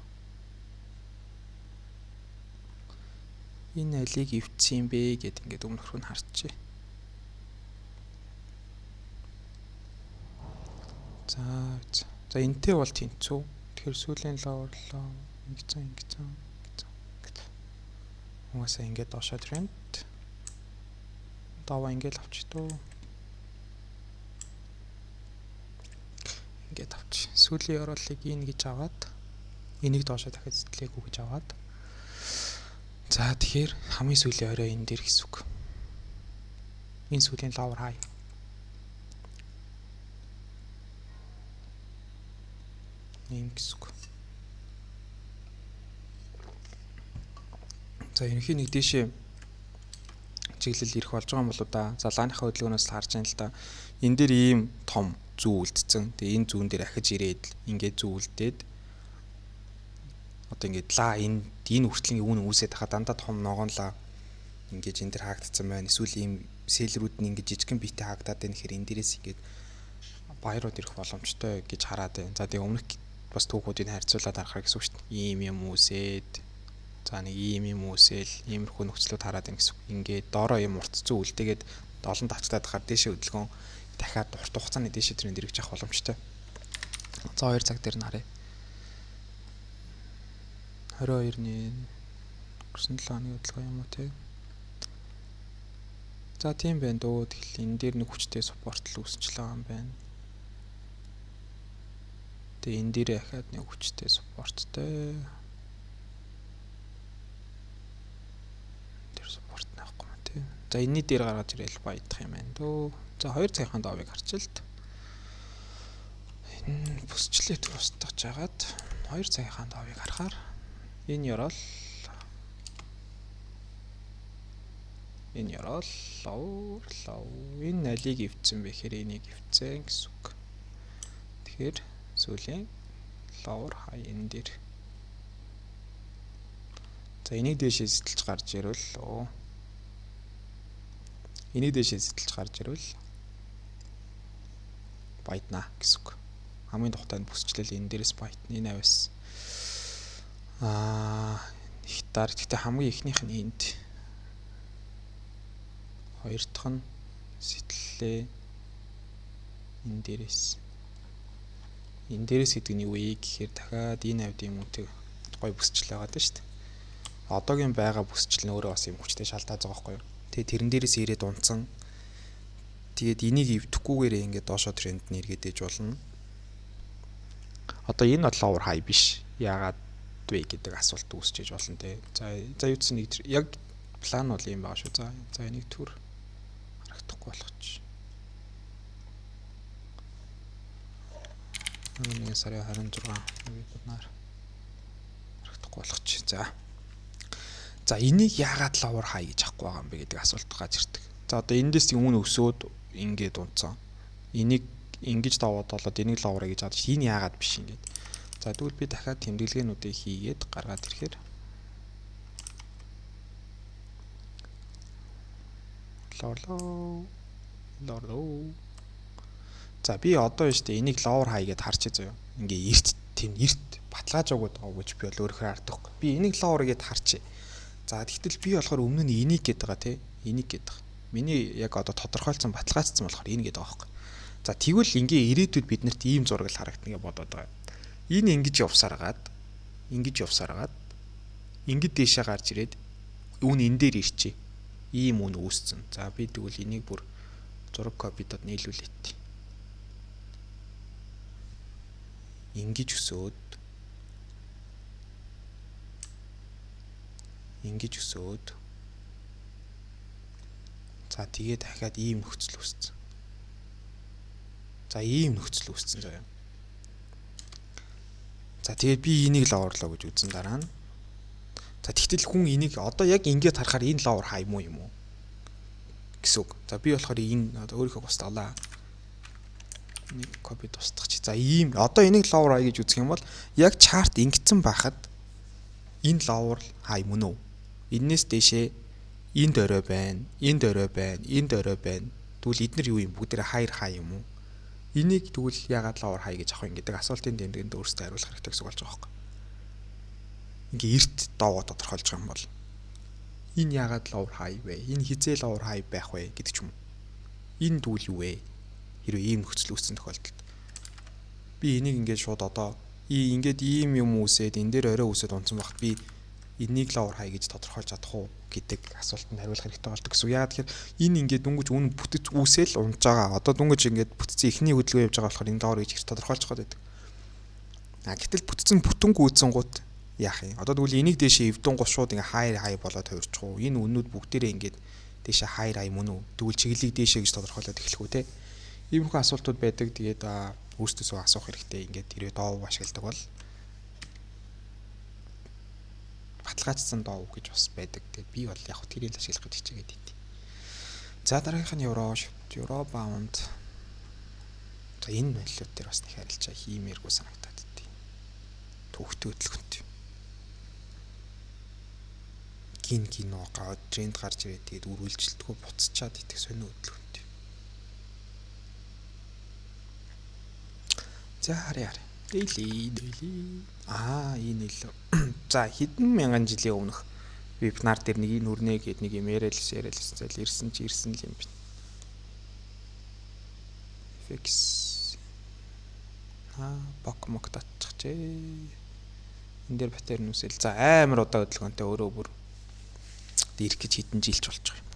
Энэ алийг ивцсэн юм бэ гэд ингээд өмнөх рүү харчихъя. За энтэй бол тэнцүү. Тэгэхээр сүүлийн лоорлоо ингэсэн. Угаасаа ингээд доошоо тренд. Даваа ингээд авчдөө. Ингээд авч. Сүүлийн ёроолыг ийн гэж аваад энийг доошоо дахиад сэтгэлээгүй гэж аваад. За тэгэхээр хамгийн сүүлийн орой энэ дээр гэсэн үг. Энэ сүүлийн lower high. Ийм гэсэн үг. За ерөнхийн нэг дэшээ чиглэл ирэх болж байгаа юм болоо да. За лааныхаа хөдөлгөөнөөс харж байна л да. Энэ дээр ийм том зүү үлдсэн. Тэгээ энэ зүүн дээр ахиж ирээд ингээд зүү үлдээд одоо ингээд энэ хүртлийн үүн үүсээд хаа дандаа том ногоонлаа ингээд энэ дэр хаагдсан байна. Эсвэл ийм сэлрүүд нь ингээд жижигхэн биетэ хаагдаад байна. Тэгэхээр энэ дээрээс ингээд баярууд ирэх боломжтой гэж хараад байна. За тэгээ өмнөх бас түүхүүдийг харьцуулаад харахаар гэсэн үг шүү дээ. Ийм юм үүсээд за нэг ийм юм үүсэл иймэрхүү нөхцлүүд хараад байна гэсэн үг. Ингээд доороо юм урт зүү үлдээгээд олон тавцтаад хахаар дээшээ хөдөлгөөн дахиад урт хугацааны дээшээ тренд ирэх жах боломжтой. За 2 цаг дээр нарыг 22-ны 97 оны хөдөлгөөн юм уу те. За тийм байна дөө. Тэгэл энэ дээр нэг хүчтэй суппорт л үүсчлээ юм байна. Тэгээ энэ дээр ахаад нэг хүчтэй суппорттэй. Тэр суппорт наахгүй юм те. За энэний дээр гаргаж ирэл баядах юм байна дөө. За 2 цагийн давыг харчилт. Энэ бүсчлээд устгаж жагаад 2 цагийн давыг харахаар энэ ёроол лоо энэ алийг ивцсэн бэхээр энийг ивцсэн гэсэн үг. Тэгэхээр сүүлийн lower high энэ дээр. За энийг дээшээ сэтэлж гарч ирвэл энийг дээшээ сэтэлж гарч ирвэл баятнаа гэсэн үг. Хамгийн тухтай нь бүсчлэл энэ дээрээс баятна. Энэ авьяас хитар гэхдээ хамгийн ихнийх нь энд хоёр дахь нь сэтэллээ энэ дээрээс гэдэг нь юу вэ гэхээр дахиад энэ авдын мөнтэй гой бүсчил байгаа даа шүү дээ. Одоогийн байгаа бүсчил нь өөрөө бас юм хүчтэй шалтгааж байгаа байхгүй юу. Тэгээ тэрэн дээрээс ирээд унтсан. Тэгээд энийг эвдэхгүйгээр ингээд доошо тренд нь эргээд ээж болно. Одоо энэ бол lower high биш. Яагаад вэ гэдэг асуулт үүсчээж болно те. За юу гэсэн нэг яг план бол юм байгаа шүү. За энийг төр харагдахгүй болгоч. 1 сарын 26 вебинар харагдахгүй болгоч. За энийг яагаад lower high гэж авахгүй байгаа юм бэ гэдэг асуулт гарч ирдэг. За одоо эндээс өмнө өсөөд ингээд унтсан. Энийг ингэж даваад болоод энийг lower гэж аваад энэ яагаад биш ингээд. За тэгвэл би дахиад тэмдэглэгээнүүдийг хийгээд гаргаад ирэхээр lower. За би одоо шүү дээ энийг lower high гэдээ харчих заяа. Ингээ эрт баталгааж өгöd байгаа гэж би бол өөрөөр хардахгүй. Би энийг lower гэдээ харчих. За тэгтэл би болохоор өмнө нь энийг гээд байгаа те. Энийг гээд байгаа. Миний яг одоо тодорхойлцсон баталгаажсан болохоор энэ гээд байгаа байхгүй. За тэгвэл ингээ ирээдүйд биднэрт ийм зураг л харагдана гэж бодоод байгаа. Энэ ингэж явсараад ингэж дээшээ гарч ирээд үүн энэ дээр ирчээ. Ийм үн үүсцэн. За би тэгвэл энийг бүр зураг копидод нийлүүлээд ингэж өсөөд за тэгээ дахиад ийм нөхцөл үүсцэн. Заяа. За тэгээд би энийг лаврлаа гэж үзэн дараа нь. За тэгтэл хүн энийг одоо яг ингэж харахаар энэ лавр хай муу юм уу гэсэн үг. За би болохоор энэ өөрийнхөө бусдаалаа. Нэг копи тусдах чи. За ийм одоо энийг лавр хай гэж үзэх юм бол яг чарт ингэсэн байхад энэ лавр хай мөн үү? Эннээс дэшээ энэ дөрөө байна. Тэгвэл эдгээр юу юм? Бүгдээ хайр хай юм уу? Энийг тэгвэл яагаад лавр хай гэж авах юм гэдэг асуултын дэмжигэнд өөрсдөө хариулах хэрэгтэй гэсэн үг болж байгаа байхгүй. Ингээ эрт даваа тодорхойлж байгаа юм бол энэ яагаад лавр хай вэ? Энэ хизээ лавр хай байх вэ гэдэг ч юм уу. Энэ тэгвэл юу вэ? Хэрвээ ийм нөхцөл үүссэн тохиолдолд би энийг ингээд шууд одоо ингээд ийм юм үсээд энэ дээр орой үсээд унтсан багт би энийг лавр хай гэж тодорхойлж чадах уу гэдэг асуултанд хариулах хэрэгтэй болдог гэсэн. Яагаад тэгэхээр энэ ингээд дүнгэж үн бүтэц үүсэл унж байгаа. Одоо дүнгэж ингээд бүтцэн эхний хөдөлгөөн явж байгаа болохоор энэ лавр гэж тодорхойлж байгаа гэдэг. Гэтэл бүтцэн бүтэнгүй үүсэн гут яах юм? Одоо тэгвэл энийг дээшээ эвдэн гол шууд ингээ хай болоод хувирчих уу? Энэ үннүүд бүгдээрээ ингээд дээшээ хай мөн үү? Тэгвэл чиглэлийг дээшээ гэж тодорхойлоод эхлэх үү те? Иймэрхүү асуултууд байдаг. Тэгээд өөрсдөөсөө асуух хэрэгтэй. Ингээд тэрвээ доов ашигладаг бол баталгаажсан доов гэж бас байдаг. Тэгээд би бол яг тэрийг ашиглах гэж хичээгээд байт. За дараагийнх нь Евробаунд. За энэ нөлөөт дээр бас нэг харилцаа хиймээргүй санагдаад байт. Төвхтэй хөдөлгөөнтэй. Кино тренд гарч ирээд тэгээд үргэлжилтгөө буцчаад идэх сонио хөдөлгөөнтэй. За харъя. Daily. Энэ илүү. За хэдэн мянган жилийн өмнөх вебинар дээр нэг энэ үрнэ гээд нэг юм яриалсан ирсэн л юм байна. Fix. Бокмок татчихжээ. Энд дээр паттерн үсэл. За амар удаа хөдөлгөөнтэй өөрөө бүр ирэх гэж хэдэн жилч болж байгаа юм.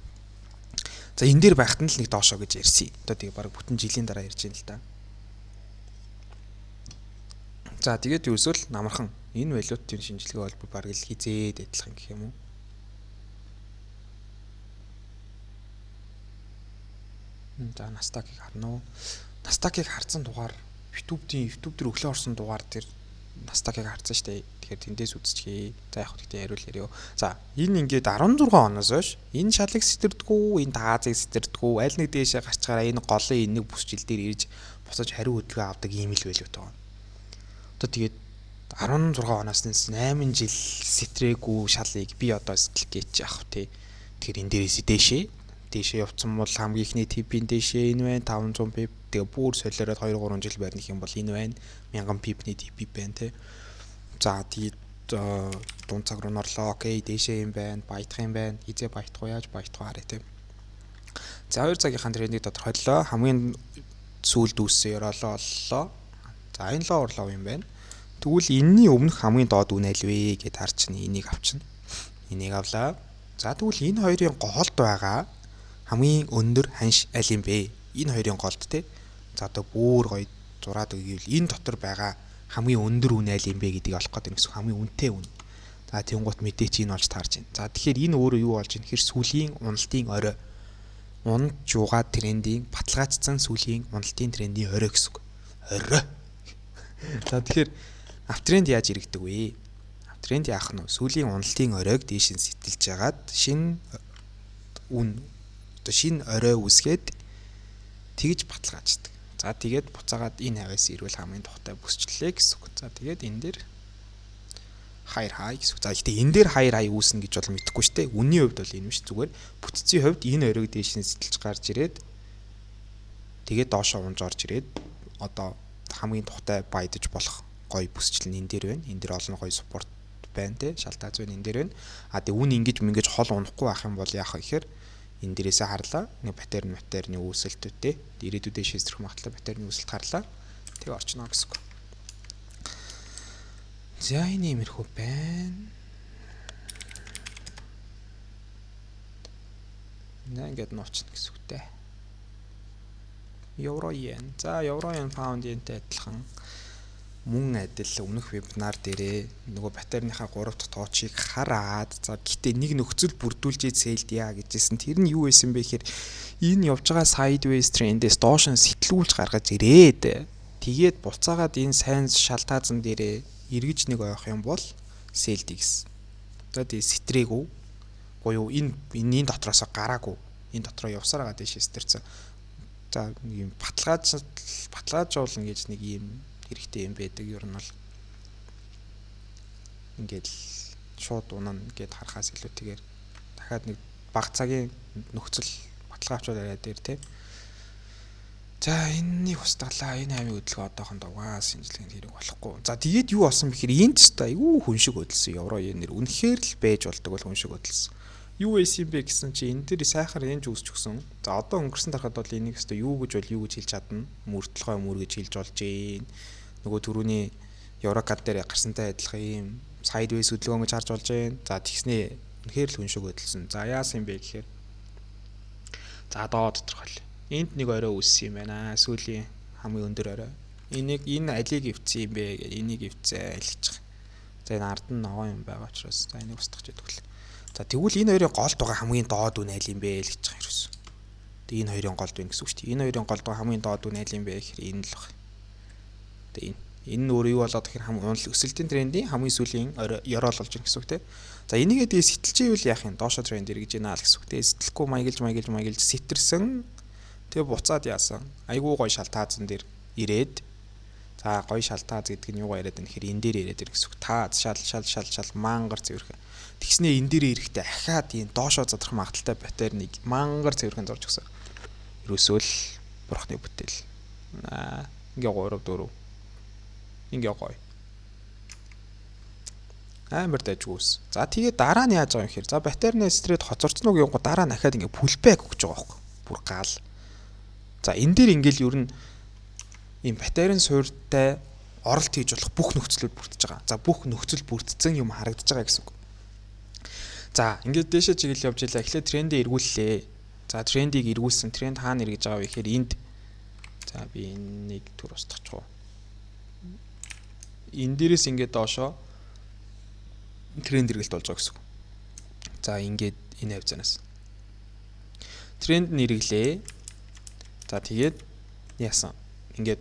За энэ дээр байхад нь л нэг доошоо гэж ярьсан. Одоо тэгээ баг бүтэн жилийн дараа ярьж байна л да. За тэгээд юусвал намархан энэ валютын шинжилгээ бол баг л хизээд адилхан гэх юм уу? За Nasdaq-ыг харна уу? Nasdaq-ыг харсан дугаар YouTube дээр өглөө орсон дугаар дээр Nasdaq-ыг харсан шүү дээ. Тэгэхээр тэндээс үзчихье. За яг хөтгтээ хариул яриа. За энэ ингээд 16 оноос хойш энэ шалыг сэтэрдэггүй, энэ таазыг сэтэрдэггүй, аль нэг дээшээ гарчгаараа энэ голын энийг бүсчил дээр ирж босож хариу хөдөлгөөн авдаг ийм л валют байгаа. Одоо тэгээд 16 оноос нь 8 жил сэтрээгүй шалыг би одоо сэтэлгээч авах тий. Тэгэхээр энэ дээрээс дээшээ явцсан бол хамгийн ихний типийн дээшээ энэ байна 500 пип. Тэгээ бүр солиороод 2 3 жил байрных юм бол энэ байна 1000 пипний тип байна тий. За тэгээд дунд цаг руу норлоо. Окей, дээшээ юм байна, баятах юм байна. Хизээ баятах уу яаж баятах харъя тий. За 2 цагийнхаа трендийг тодорхойллоо. Хамгийн сүүлд үүссэн ёроолоо оллоо. За энэ lower low юм байна. Тэгвэл энэний өмнөх хамгийн доод үн аль вэ гэд харж чинь энийг авчна. Энийг авлаа. За тэгвэл энэ хоёрын голд байгаа хамгийн өндөр ханш аль юм бэ? Энэ хоёрын голд те. За одоо бүр гоё зураад өгье. Энэ дотор байгаа хамгийн өндөр үн аль юм бэ гэдгийг олох гэдэг нь хамгийн үнэтэй үн. За тэнгуут мэдээч энэ болж таарч байна. За тэгэхээр энэ өөрөө юу болж байна? Тэгэхээр сүлийн уналтын орой. Унаж жуугаад трендing баталгаажсан сүлийн уналтын трендing орой гэсэн үг. Орой. За тэгэхээр аптренд яаж иргэдэг вэ? Аптренд яах нь вэ? Сүлийн уналтын оройг дээш нь сэтэлж ягаад шинэ үн одоо шинэ орой үүсгээд тэгж баталгааждаг. За тэгээд буцаагаад энэ хавьяас ирвэл хамгийн тухтай бүсчлээ гэсэн үг. За тэгээд энэ дээр higher high гэсэн үг. За гэхдээ энэ дээр higher high үүснэ гэж бол мэдэхгүй шүү дээ. Үнийн хувьд бол энэ биш, зүгээр бүтцийн хувьд энэ оройг дээш нь сэтэлж гарч ирээд тэгээд доошоо унж орж ирээд одоо хамгийн тухтай баядаж болох гоё бүсчил нь энэ дээр байна. Энэ дээр олон гоё спорт байна те. Шалтгаан зүйн энэ дээр байна. А тэг үн ингэж хол унахгүй байх юм бол яах вэ гэхээр энэ дээрээсээ харлаа. Нэг батарейны үүсэлтүүдтэй ирээдүйдээ шийдвэрх магадлал батарейны үүсэлт харлаа. Тэг орчно гэсэн үг. За энэ иймэрхүү байна. Ингээд нуучна гэсэн үгтэй. Евро йен. За евро йен паунд йентэй адилхан мөн адил өмнөх вебинар дээрээ нөгөө батарейныхаа 3 дахь тоочийг хараад за гэтээ нэг нөхцөл бүрдүүлж зээлдъя гэжсэн. Тэр нь юу байсан бэ гэхээр энэ явж байгаа sideways trend-ээс доош нь сэтэлүүлж гаргаж ирээд тэгээд буцаагаад энэ сайн шалтгаазан дээрээ эргэж нэг ойх юм бол сэлдий гэсэн. За тэгээд сэтрээгүй буюу энэ дотроос гараагүй. Энэ дотроо явсараа гадаа шистэрсэн. За нэг юм баталгаажуулна гэж нэг юм хэрэгтэй юм байдаг. Ер нь бол ингээд шууд унана гэд харахаас илүүтэйгээр дахиад нэг бага цагийн нөхцөл баталгаажуул яриад дээр тий. За энэний устгалаа энэ хавийн хөдөлгөөн одоохондоо угаас шинжилгээнд хэрэг болохгүй. За тэгээд юу болсон бэхээр энд ч та айгүй хүн шиг хөдөлсөн евро yen нэр үнэхээр л байж болдог бол хүн шиг хөдөлсөн. Юу байсан бэ гэсэн чи энэ дээр сайхаар энэ ч үсчихсэн. За одоо өнгөрсөн тарахад бол энийг өстө юу гэж хэлж чадна. Мөртлөгөө мөр гэж хэлж болж гин. Нөгөө түрүүний еврокад дээр гарсантай адилхан юм sideways хөдөлгөөн гэж харж болж гин. За тэгснээ үнэхээр л хүн шиг хөдөлсөн. За яасан юм бэ гэхээр за доо тодорхойл. Энд нэг орой үүссэн юм байна. Сүүлийн хамгийн өндөр орой. Энэ алийг өвцсөн юм бэ гэдэг энийг өвцөө хэлчих. За энэ ард нь ногоо юм байгаа учраас за энийг устгах гэж төгөл. За тэгвэл энэ хоёрын голд байгаа хамгийн доод үн аль юм бэ гэж хэлчих хэрэгсэн. Тэг энэ хоёрын голд байна гэсэн үг шүү дээ. Энэ хоёрын голд байгаа хамгийн доод үн аль юм бэ гэхээр энэ л баг. Тэг энэ нь өөрөө юу болоод гэхээр хамгийн өсөлтийн трендийн хамгийн сүүлийн ёроол болж байна гэсэн үг те. За энийгээ тэгээ сэтэлжээвэл яах юм? Доошо тренд эргэж ийна л гэсэн үг. Тэгээ сэтэлэхгүй маяглж сэтэрсэн. Тэгээ буцаад яасан. Айгуу гой шалтгаазан дээр ирээд за гой шалтгааз гэдэг нь юугаа яриад байна гэхээр энэ дээр яриад байна гэсэн үг. Та шал мангар цэвэрх. Тэгснээ энэ дээр ирэхдээ ахаад энэ доошо задрах магадaltaй батарейныг мангар цэвэрхэн зорж өгсөн. Ерөөсөө л бурхны бүтээл. Ингээ 3 4 ингээ гоё. Амар дайгуус. За тэгээ дараа нь яаж байгаа юм хэрэг. За батарейны стрейт хоцорцноо гингу дараа нь ахаад ингээ pullback өгч байгаа байхгүй. Бүр гал. За энэ дээр ингээл ер нь ийм батарейн суурьтай оролт хийж болох бүх нөхцлүүд бүрдэж байгаа. За бүх нөхцөл бүрдсэн юм харагдаж байгаа гэсэн үг. За ингээд дээшээ чиглэл явж илаа. Эхлээд трендээ эргүүллээ. За трендийг эргүүлсэн. Тренд хаана эргэж байгаа вэ гэхээр энд. За би энийг төр устгах. Энэ дээрээс ингээд доошоо тренд эргэлт болж байгаа гэсэн үг. За ингээд энэ хавцанаас тренд нь эргэлээ. За тэгээд яасан? Ингээд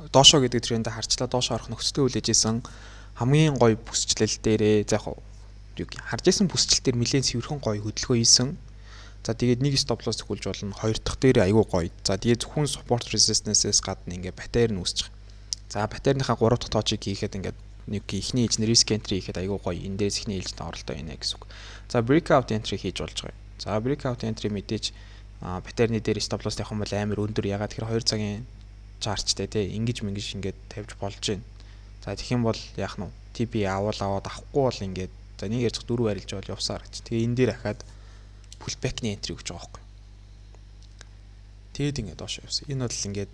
доошоо гэдэг трендээ харчлаа, доошоо орох нөхцөлөө хүлээжсэн хамгийн гоё бүсчлэл дээрээ за яг харж исэн бүсчлэл дээр нэлээд цэвэрхэн гоё хөдөлгөөн хийсэн. За тэгээд нэг стоп лосс төгөлж болно. Хоёр дахь дээр айгүй гоё. За тэгээд зөвхөн support resistance-ээс гадна ингээд батарей нь үүсчих. За батарейныхаа 3 дахь тоочийг хийхэд ингээд нэг ихний ээлж risk entry хийхэд айгүй гоё. Энд дээрс ихний ээлжтэй оролдооийнэ гэсэн үг. За breakout entry хийж болж байгаа. За breakout entry мэдээж батарейны дээр стоп лосс тавих юм бол амар өндөр. Ягаад тэгэхээр 2 цагийн чарттай тий ингэж ингээд тавьж болж байна. За тэгэх юм бол яах нь TP аваад авахгүй бол ингээд за нэг ярьж 4 арилж бол явсаар гэж. Тэгээ энэ дээр ахаад pullback-ны entry өгч байгаа байхгүй. Тэгээд ингээд доош явсан. Энэ бол ингээд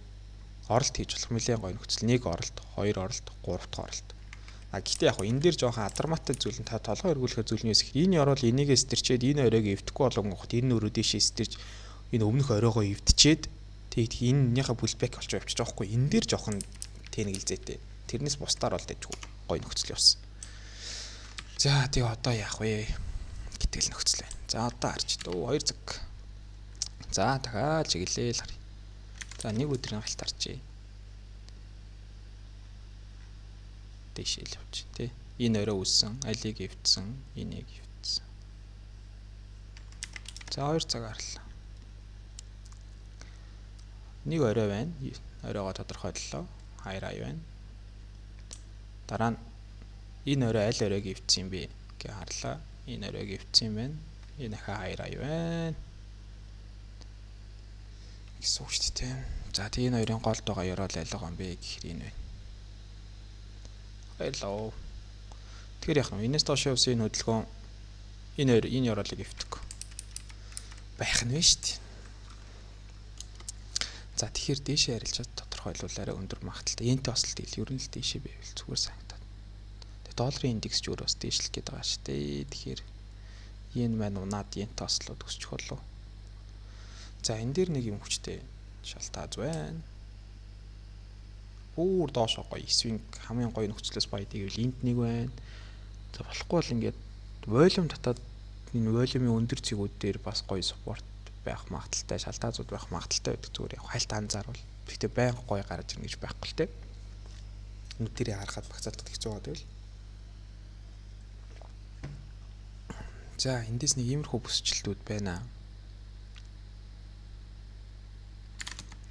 оролт хийж болох нэлээд гоё нөхцөл. 1 оролт, 2 оролт, 3 дахь оролт. Гэхдээ яг энэ дээр жоохон адармаатай зүйл нь та толгой эргүүлэхээр зүйлнээс их энэ орол энийгээ стэрчээд энэ оройг эвдэхгүй болгонгохот энэ өрөө дэшээ стэрч энэ өмнөх оройгоо эвдчихэд тэгээд энэнийхээ бүлбэк олж явчих жоохгүй. Энэ дээр жоохон тэнэгэлзээтэй. Тэрнээс бусдаар бол дэжгүй гоё нөхцөл явсан. За тэгээ одоо яах вэ? Гэтэл нөхцөл байна. За одоо харж дөө 2 цаг. За дахиад чиглээл харъя. За нэг өдрийн галт харчээ. Дэшээл явж тий. Энэ орой үссэн, алийг эвдсэн, энийг эвдсэн. За 2 цаг харлаа. Нэг орой байна. Оройгоо тодорхойллоо. 2 ай байна. Дараа нь энэ орой аль оройг эвдсэн юм бэ гэж харлаа. Энэ оройг эвдсэн юм байна. Энэ ахаа 2 ай байна. Гэсэн үг шүү дээ. За тэгээ энэ хоёрын голд байгаа ёроол аль байгаа юм бэ гэхээр энэ байна. Баярлалаа. Тэгэхээр яах вэ? Энэс доош явсан энэ хөдөлгөөн энэ ёроолыг эвдэх байх нь вэ шүү дээ. За тэгэхээр дээшээ харилцаад тодорхойлуулаарай өндөр магталтай. Энтэй бас л дийл ер нь л дээшээ байвал зүгээр санагдаад. Тэгээ долларын индекс ч өөр бас дээшлэх гээд байгаа шүү дээ. Тэгэхээр yen маань унаад yenтэй ослоод өсчих болов. За энэ дээр нэг юм хүчтэй шалтгааз байна. Бүр доош гоё свинг хамгийн гоё нөхцлөөс баядаг гэвэл энд нэг байна. За болохгүй бол ингээд волюм татаад энэ волюмын өндөр цэгүүд дээр бас гоё спорт байх магадaltaй, шалтгаазууд байх магадaltaй байдаг зүгээр яг хальт анзаарвал. Гэхдээ байнга гоё гараж ирнэ гэж байхгүй л те. Нүд тэрийг харахад багцаалтад хэцүү байгаа гэвэл. За эндээс нэг иймэрхүү бүсчлэлтүүд байна.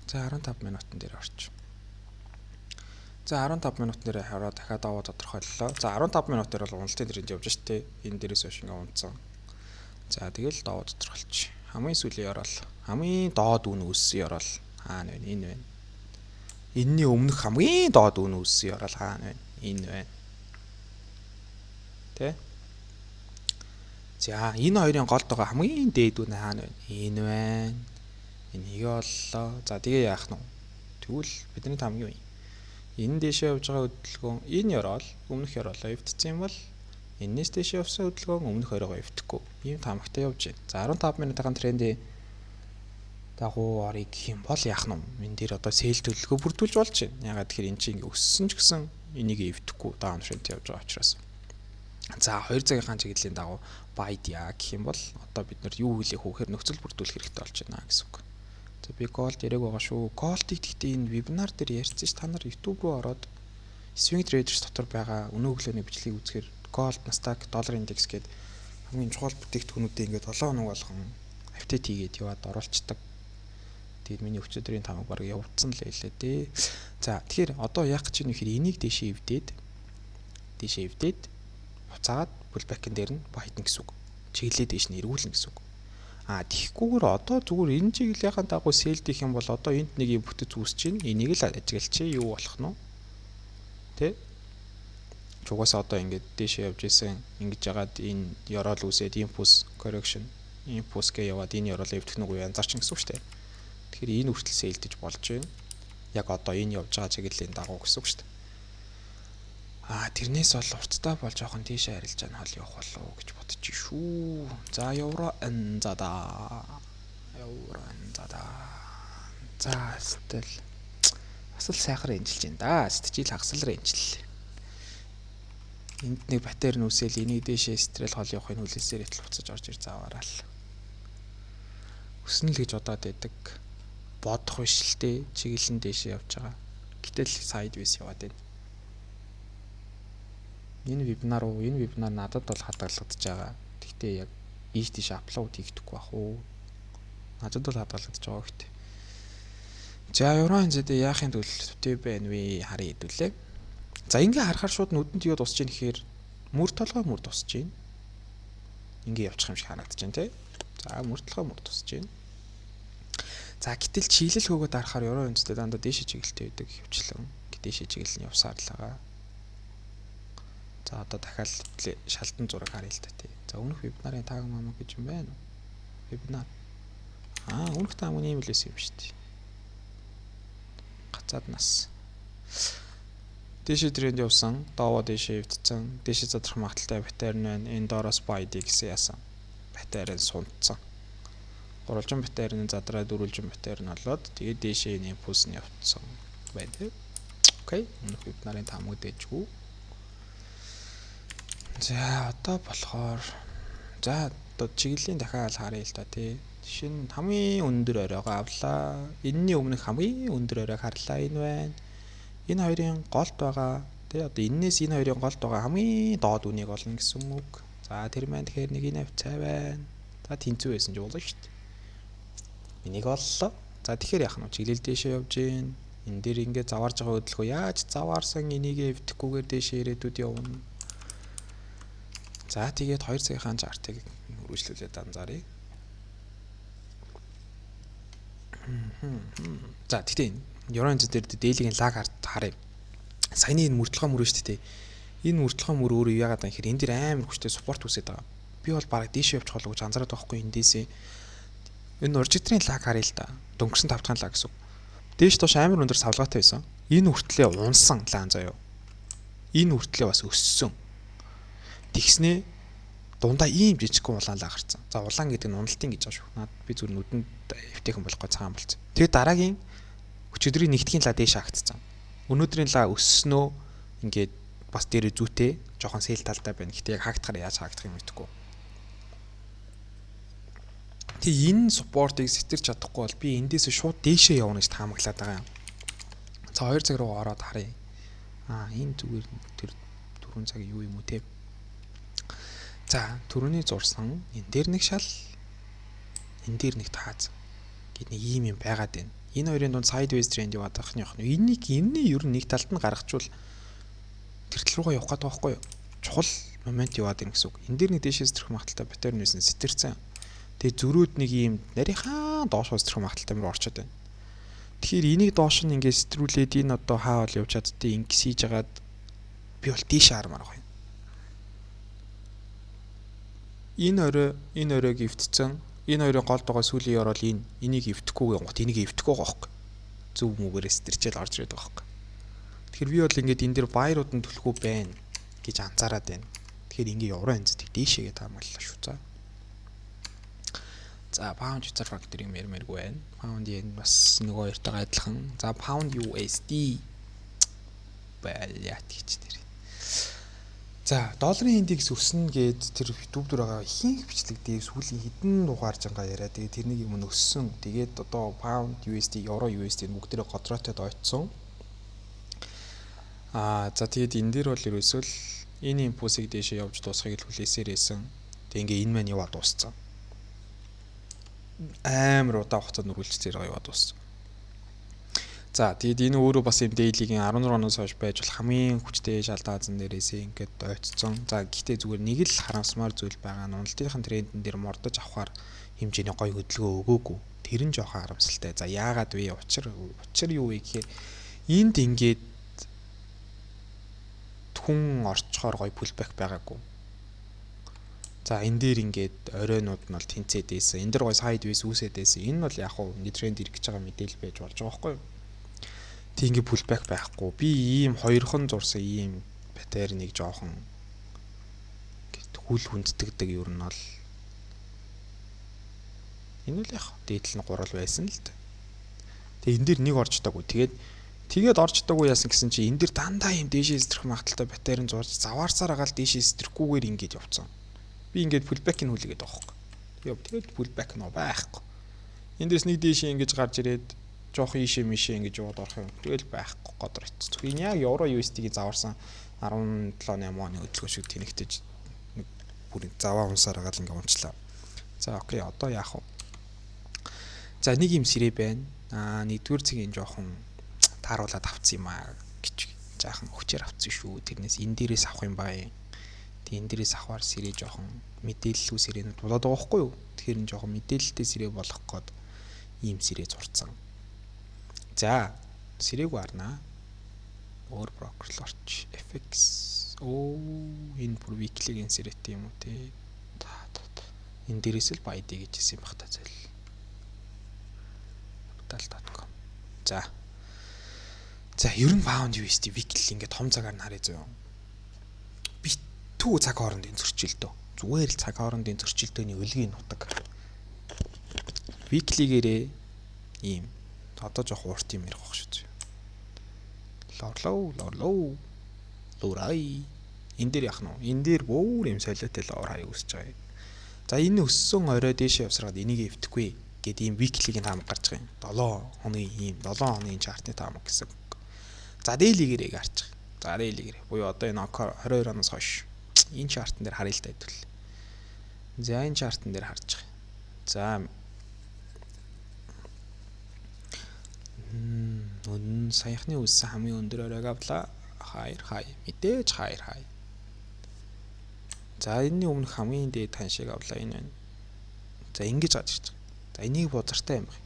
За 15 минутын дээр орчих. За 15 минутын дээр хараа дахиад аваа тодорхойллоо. За 15 минутаар бол уналтын тренд явж штэ. Энэ дээрээс хойш ингээ унтсан. За тэгэл даваа тодорхойлчих. Хамгийн сүүлийн орол. Хамгийн доод үн үүссэн орол хаана вэ? Энэ байна. Энэний өмнөх хамгийн доод үн үүссэн орол хаана вэ? Энэ байна. Тэ? За энэ хоёрын голд байгаа хамгийн дээд үн хаана вэ? Энэ байна. Энийг оллоо. За тэгээ яах нь вэ? Тэгвэл бидний хамгийн үе. Энэ дэшээ явж байгаа хөдөлгөөн энэ ёроол өмнөх ёроолоо эвдсэн юм бол энэс дэшээ явсан хөдөлгөөн өмнөх оройгоо эвдэхгүй. Ийм тамагтай явж байна. За 15 минутын трендийн дагуу орё гэх юм бол яах нь вэ? Энэ дээр одоо сэл төлөвлөгөө бүрдүүлж болж байна. Ягаад тэгэхээр эн чинь ингээ өссөн ч гэсэн энийг эвдэхгүй даун тренд явж байгаа учраас. За 2 цагийн чиглэлийн дагуу байдя гэх юм бол одоо бид нар юу хэлэх вэ гэхээр нөхцөл бүрдүүлэх хэрэгтэй болж байна гэсэн үг. Би голд яриаг байгаа шүү. Голдыг гэхдээ энэ вебинар дээр ярьсан ш та нар YouTube руу ороод Swing Traders дотор байгаа өнөө өглөөний бичлэгийг үзэхээр Gold, Nasdaq, Dollar Index гээд хамгийн чухал бүтээгдэхүүнүүдээ ингээд 7 хоног болгон апдейт хийгээд яваад оруулцдаг. Тэгээд миний өчигдрийн тамаг баг явагдсан л байлээ дээ. За тэгэхээр одоо яах гэж байна вэ гэхээр энийг дэшээ эвдээд буцаад pullback-ын дээр нь байтан гэсэн үг. Чиглэлээ дэш нь эргүүлнэ гэсэн үг. Тэгэхгүйгээр одоо зүгээр энэ чиглэлийнхэн дагуу сэлдэх юм бол одоо энд нэг юм бүтэц үүсэж байна. Энийг л ажиглачээ юу болох нь вэ? Тэ? Чугасаа одоо ингээд дэшээ явж исэн ингэж ягаад энэ ёроол үсээд impulse correction impulse гээ яваад энэ ёроол эвдэх нүг янзаарч гэсэн үг шүү дээ. Тэгэхээр энэ хүртэл сэлдэж болж байна. Яг одоо энэ явж байгаа чиглэлийн дагуу гэсэн үг шүү дээ. Тэрнээс бол урттай бол жоохон тийшээ харилж байгаа хол явах болов гэж бодчих шүү. За евро анзада. За стил бас л сайхаар энжилж байна да. Стил хагасалраа энжиллээ. Энд нэг батарей нүсэл энийг дэшээ стрэл хол явахын хүлээсээр итэл буцаж орж ир заавараа л. Өснө л гэж бодоод байдаг. Бодох биш л дээ. Чиглэн дэшээ явж байгаа. Гэтэл сайдвейс яваад байна. Энэ вебинар надад бол хадгалагдаж байгаа. Гэхдээ яг ийш тийш аплод хийгдэхгүй бах уу. Надад бол хадгалагдаж байгаа гэхдээ. За евроын зэдэ яахын төлөвтэй байна вэ? Харъя хэдүүлээ. За ингээ харахаар шууд нүдэнд юу тусч ийн гэхээр мөр толгой мөр тусч ийн. Ингээ явчих юм шиг харагдаж байна те. За мөр толгой мөр тусч ийн. За гэтэл чиглэл хөөгд харахаар евроын зэдэ дандаа дээшээ чиглэлтэй байдаг хөвчлэн. Дээшээ чиглэл нь явсаар л байгаа. За одоо дахиад шалтан зураг харъя л та тий. За өмнөх вебинарын таг мамаг гэж юм байна уу? Вебинар. Өмнөх таг мөн ийм л байсан юм шүү дээ. Заднаас. Дээшээ тренд явсан. Доовоо дээшээ хөвдсөн. Дээшээ задрах магадaltaй паттерн байна. Энэ доороос ID гэсэн яасан. Паттерн сунцсан. Гурвалжин паттерн задраа дөрвөлжин паттерн болоод тэгээд дээшээ энэ импульс нь явцсан байна тийм. Окей. Өнөх бид нарын таамаг дээжгүй. За одоо болохоор за одоо чиглэлийн дахиад харъя л та тий. Жишээ нь хамгийн өндөр оройгоо авлаа. Энэний өмнөх хамгийн өндөр оройг харлаа энэ байна. Энэ хоёрын голд байгаа тий одоо энээс энэ хоёрын голд байгаа хамгийн доод үнийг олно гэсэн үг. За тэр маань тэгэхээр нэг энэ авцаа байна. За тэнцүү байсан ч болно шүү дээ. Энийг оллоо. За тэгэхээр яах нь чиглэл дээшээ явж гин. Энэ дээр ингээд заваарж байгаа хөдөлгөө яаж заваарсан энийг эвдэхгүйгээр дээшээ ирээдүйд явна. За тэгээд 2 цагийн чартыг үргэлжлүүлээд анзааръя. За тэгтээ Euronz дээр дээлигийн лаг харъя. Саяны энэ мөртлөгөө мөр шүү дээ. Энэ мөртлөгөө мөр өөрөө яагаад юм хэрэг энэ дэр амар хүчтэй спорт үсээд байгаа. Би бол бараг дээшээ явчих болов гэж анзаараад байхгүй эндээсээ. Энэ уржигдрын лаг харъя л да. Дөнгөрсөн 5 дахь лаг гэсэн. Дээш доош амар өндөр савлгаатай байсан. Энэ хүртлээ унсан лаан заяа. Энэ хүртлээ бас өссөн. Тэгснээ дундаа ийм жижигхэн улаан лаг гарцсан. За улаан гэдэг нь уналтын гэж байгаа шүү. Наад би зүгээр нүдэнд эвтэйхэн болохгүй цагаан болцсон. Тэгээд дараагийн өчигдрийн нэгдгийн лаа дээш хаагцсан. Өнөөдрийн лаа өссөнөө ингээд бас дээрээ зүйтэй жоохон сэл талтай байна. Гэтэ яг хаагдахаар яаж хаагдах юм мэдэхгүй. Тэг энэ спортыг сэтэрч чадахгүй бол би эндээс шууд дээшээ явна гэж таамаглаад байгаа юм. За 2 цаг руу ороод харъя. Энэ зүгээр тэр 4 цаг юу юм уу те. За түрүүний зурсан энэ дээр нэг шал энэ дээр нэг тааз гэд нэг ийм юм байгаад байна. Энэ хоёрын дунд sideways trend яваад байх нь яах нь. Энэний ер нь нэг талд нь гаргачвал тэр тал руугаа явах гэдэг байхгүй юу? Чухал момент яваад ирнэ гэсэн үг. Энэ дээр нэг дээшээс тэрх магадaltaй паттерн байсан сэтэрсэн. Тэгээ зөрүүд нэг ийм нарийнхаа доошоос тэрх магадaltaй мөр орчод байна. Тэгэхээр энийг доош нь ингээд сэтрүүлээд энэ одоо хаавал явж чаддээ ингэс хийж агаад би бол дээш хармаар байна. Энэ оройг эвтцэн энэ хоёрын голд байгаа сүлийн орол энийг эвдэхгүйгээ гот энийг эвдэхгүй байгаа байхгүй. Зөв мөгөөрөө сэтэрчээл орж ирээд байгаа байхгүй. Тэгэхээр би бол ингээд энэ дэр баярууд нь төлөхгүй байна гэж анзаараад байна. Тэгэхээр ингээд Euronz дээшээгээ таамаглалаа шүү. За pound Schweizer franc дэрийг мэрмэргүй байна. Pound yen бас нөгөө хоёртойгоо адилхан. За pound USD байлаад гэж нэр. За долларын индекс өснө гэд тэр YouTube дээр байгаа ихэнх бичлэгдээ сүүлийн хэдэн дугаар жангаа яриа. Тэгээд тэрнийг юм өссөн. Тэгээд одоо pound USD, euro USD бүгдээрээ годроотой дойцсон. За тэгээд энэ дээр бол ерөөсөө л энэ импульсыг дээшээ явж дуусгахыг хүлээсээр байсан. Тэгээд ингээ энэ маань яваад дууссан. Амар удаан хугацаанд үргэлжлэлээр яваад дууссан. За тэгээд энэ өөрөө бас юм daily-гийн 16 оноос хойш байж болох хамгийн хүчтэй шалт Азийн дээрээсээ ингээд дойцсон. За гэхдээ зүгээр нэг л харамсмаар зүйл байгаа нь уналтынхын трендэн дээр мордож авахар хэмжээний гоё хөдөлгөөн өгөөгүй. Тэр нь жоохон харамсалтай. За яагаад вэ? Учир юу вэ гэхээр энд ингээд хүн орчхоор гоё pullback байгаагүй. За энэ дээр ингээд оройнууд нь бол тэнцээд байсан. Энэ дээр гоё sideways үүсээд байсан. Энэ бол яг хуу ингээд тренд ирэх гэж байгаа мэдээлэл байж болж байгаа байхгүй юу? Тэг ингээд pullback байхгүй. Би ийм хоёрхан зурсан ийм паттерныг жоохон хүл хүнддэгдэг ер нь бол энэ л яг дээдл нь 3 байсан л дээ. Тэг энэ дээр нэг орчдоогүй. Тэгээд орчдоогүй яасан гэсэн чи энэ дээр дандаа ийм дээшээ стрэх магадaltaй паттерн зурж заваарсаар агаал дээшээ стрэхгүйгээр ингэж явцсан. Би ингээд pullback-ийг хүлээгээд байгаа хөөхгүй. Тэгээд pullback нөө байхгүй. Эндээс нэг дээшээ ингэж гарч ирээд жоох ийшээ мишээ ингэж яваад орох юм. Тэгэл байхгүй годор ицсэн. Зүгээр яг euro USD-ийг заваарсан 17-8 оны хөдөлгөөн шиг тэнэгтэж нэг бүр заваа унсаар агаал ингэ унчлаа. За окей, одоо яах вэ? За нэг юм сэрээ байна. Нэгдүгээр цагийн жоохон тааруулаад авцсан юм гэж жаахан хүчээр авцсан шүү. Тэрнээс энэ дээрээс авах юм бай. Энэ дээрээс авахар сэрээ жоохон мэдээлэлгүй сэрээнүүд болоод байгаа байхгүй юу? Тэгэхээр энэ жоохон мэдээлэлтэй сэрээ болох гээд ийм сэрээ зурцсан. За сэрээгүй арнаа. Өөр брокер руу орч. FX. Энэ бүр weekly-ийн сэрээтэй юм уу те. Энэ дээрээс л buy day гэж хэлсэн юм бах та зэл. Capital.com. За. За ер нь баунд юу вэ? Викл ингээд том цагаар нь харъя зөө. Битүү цаг хоорондын зөрчилдөө. Зүгээр л цаг хоорондын зөрчилдөөний өлгийн нутаг. Виклигээрээ ийм одоо жоох урт юм ярих байх шүү. Лорлоо. Лурай. Энэ дээр яах нь вэ? Энэ дээр бүр юм солиотой лор хаяг үсэж байгаа. За энэ өссөн орой дээшээ явсараад энийг эвдэхгүй гэдэг ийм виклигийн таамаг гарч байгаа юм. 7 хоногийн чартны таамаг гэсэн. За дээлигээрээ гарч байгаа. За дээлигээрээ. Буюу одоо энэ 22 оноос хойш энэ чартан дээр харъя л да хэдвэл. За энэ чартан дээр харж байгаа. За саяхны үссэн хамгийн өндөр оройг авлаа. Хай. Мэдээж хай. За энэний өмнөх хамгийн дээд ханшиг авлаа энэ байна. За ингэж гаж ирж байгаа. За энийг бузартай юм байна.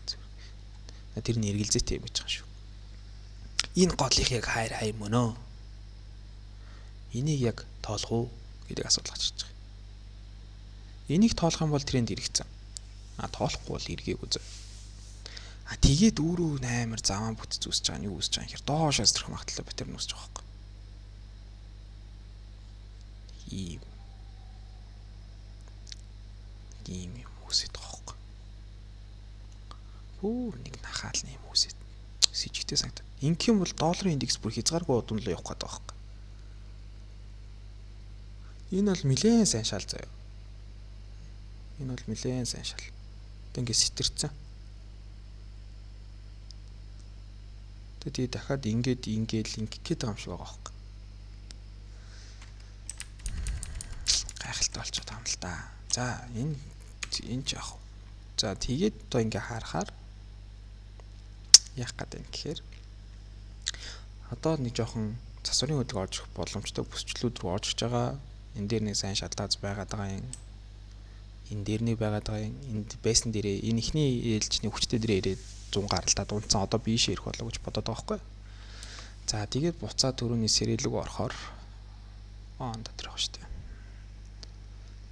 Зүгээр. Тэр нь эргэлзээтэй юм гэж байгаа шүү. Энэ голыг яг хай мөнөө. Энийг яг тоолох уу гэдэг асуудал гарч ирж байгаа. Энийг тоолох юм бол тренд эргэцэн. Тоолохгүй бол эргээгүй зөө. Тэгээд өөрөө амар заван бүтц үсэж байгаа нь юу үсэж байгаа юм хэр доошоос төрөх магтлаа паттерн үсэж байгаа байхгүй. Ийм юм үсэж байгаа байхгүй. Бүр нэг нахаал юм үсэж. Сэжигтэй санагдав. Инх юм бол долларын индекс бүр хязгааргүй удамлаа явах гэдэг байхгүй. Энэ бол нэлээд сайн шал заяа. Тэг ингээд сэтэрсэн. Тэгээд дахиад ингээд линк гээд байгаа юм шиг байгаа байхгүй. Гайхалтай болчиход байгаа юм л да. За энэ ч яах вэ? За тэгээд одоо ингээ харахаар яах гэдэг юм гэхээр одоо нэг жоохон засварын хөдөлгөөн орж ирэх боломжтой бүсчлүүд рүү орж ирж байгаа. Энэ дээр нэг сайн шалгаац байгаад байгаа юм. Энэ дээр нэг байгаад байгаа юм. Энд байсан дээрээ энэ ихний ээлжний хүчтэй дээрээ ирээд 100 гаралдаад унтсан одоо биш ирэх болов гэж бодоод байгаа байхгүй. За тэгээд буцаа төрөний сэрэлэг орохоор дотор явах штеп.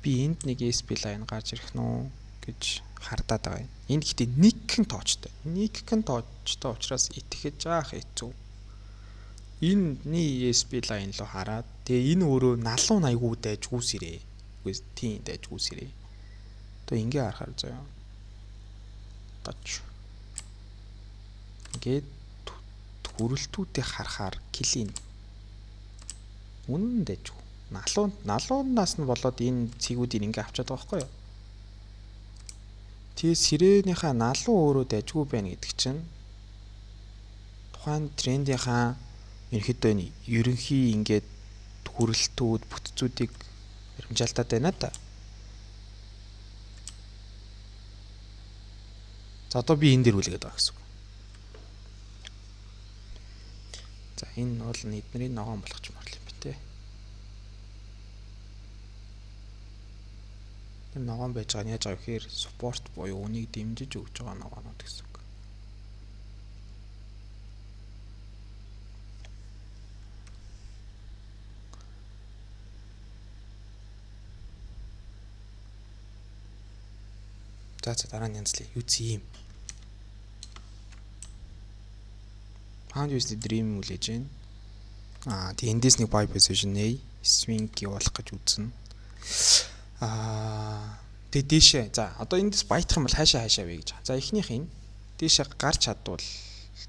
Би энд нэг SP line гарч ирэх нүү гэж хардаад байгаа юм. Энд гэхдээ нэгхэн тоочтой. Нэгхэн тоочтой учраас итгэж jaах хэцүү. Энэний SP line руу хараад тэгээ энэ өөрөө налуу айгуу дайж гүйсэрээ. Үгүй тийм дайж гүйсэрээ. Одоо ингээ харахаар заяа. Тач. Ингээд хүрэлтүүдийг харахаар клин. Үнэн дайж. Налуунаас нь болоод энэ цэгүүдийг ингээ авчаад байгаа байхгүй юу? Тэгээ сирээнийхаа налуу өөрөө дайжгүй байна гэдэг чинь тухайн трендийнхаа ерөнхийдөө ерөнхий ингээд хүрэлтүүд бүтцүүдийг баримжаалтаад байна да. За одоо би энэ дээр үлгээд байгаа гэсэн үг. За энэ бол эдний ногоон болгоч морл юм бэ те. Энэ ногоон байж байгаа нь яаж байгаа гэхээр support буюу үнийг дэмжиж өгж байгаа ногоонод гэсэн үг. За дараа нь янзлаа. Юу ч юм. Pound USD Dream үлээж байна. Тэгээ эндээс нэг buy position нэй. Swing явуулах гэж үзнэ. Тэгээ дээшээ. За одоо эндээс баятах юм бол хаашаа вэ гэж. За эхнийх нь дээшээ гарч чадвал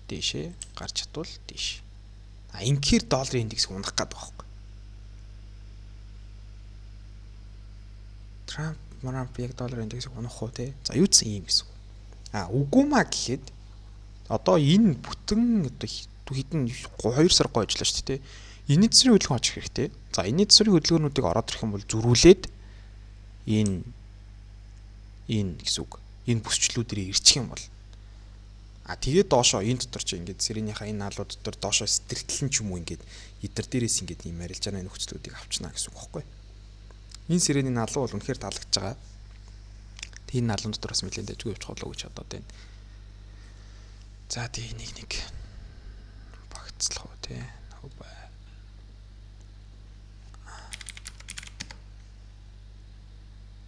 дээшээ, гарч чадвал дээш. Инхээр долларын индекс унах гээд байгаа байхгүй. Трамп яг долларын индексийг унах уу те. За юу ч юм гэсэн. Үгүй маа гэхэд одоо энэ бүтэн одоо хэдэн 2 сар гойжлаа шүү дээ. Энийн засварын хөдөлгөөн очих хэрэгтэй. За энийн засварын хөдөлгөөнүүдийг ороод ирэх юм бол зөрүүлээд энэ гэсэн үг. Энэ бүсчлүүдээр ирчих юм бол тэгээд доошоо энэ дотор чи ингээд сэрэнийхаа энэ наалууд дотор доошоо стэртлэн ч юм уу ингээд эдэр дээрээс ингээд юм арилж байгаа нөхцлүүдийг авчнаа гэсэн үг байхгүй. Энэ сирэний наалуу бол үнэхээр таалагдж байгаа. Энэ наалуун дотор бас нэлээд дэжгүй явчих болоо гэж бодоод байна. За тийм нэг багцлах уу те.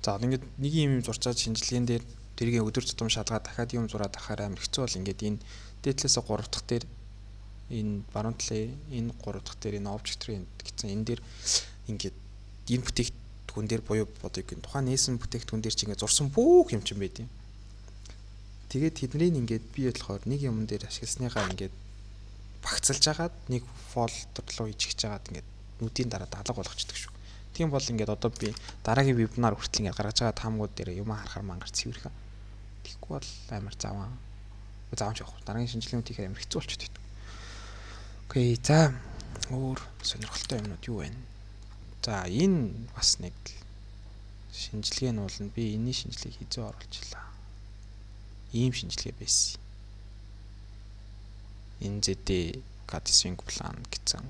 За ингээд нэг юм зурчаад шинжилгээнд дээр тэргээ өдөр тутам шалгаад дахиад юм зураад ахаар амар хэцүү бол ингээд энэ дээдлээс 3 дахь дээр Энэ баруун талын энэ 3 дахь дээр энэ object tree гэсэн энэ дээр ингээд энэ бүтээгдэхүүн дээр буюу бодыг тухайн нээсэн бүтээгдэхүүн дээр чи ингээд зурсан бүх юм чинь байд юм. Тэгээд тэднийг ингээд бий болохоор нэг юм дээр ашигласныгаа ингээд багцалж агаад нэг фолдер руу ижигч агаад ингээд нүдийн дараа даалга болгочдөг шүү. Тийм бол ингээд одоо би дараагийн вебинар хүртэл ингээд гаргаж байгаа таамгууд дээр юм харахаар мангар цэвэрхэн. Тэгэхгүй бол амар заваа. Заавч явах. Дараагийн шинжилгээ хийхээр амар хэцүү болчиход байдаг. Окей, за өөр сонирхолтой юмнууд юу вэ? За энэ бас нэг шинжилгээ нь болно. Би энэний шинжилгээг хизээ оруулчихлаа. Ийм шинжилгээ байсан. NZD Gatsing Plan гэсэн.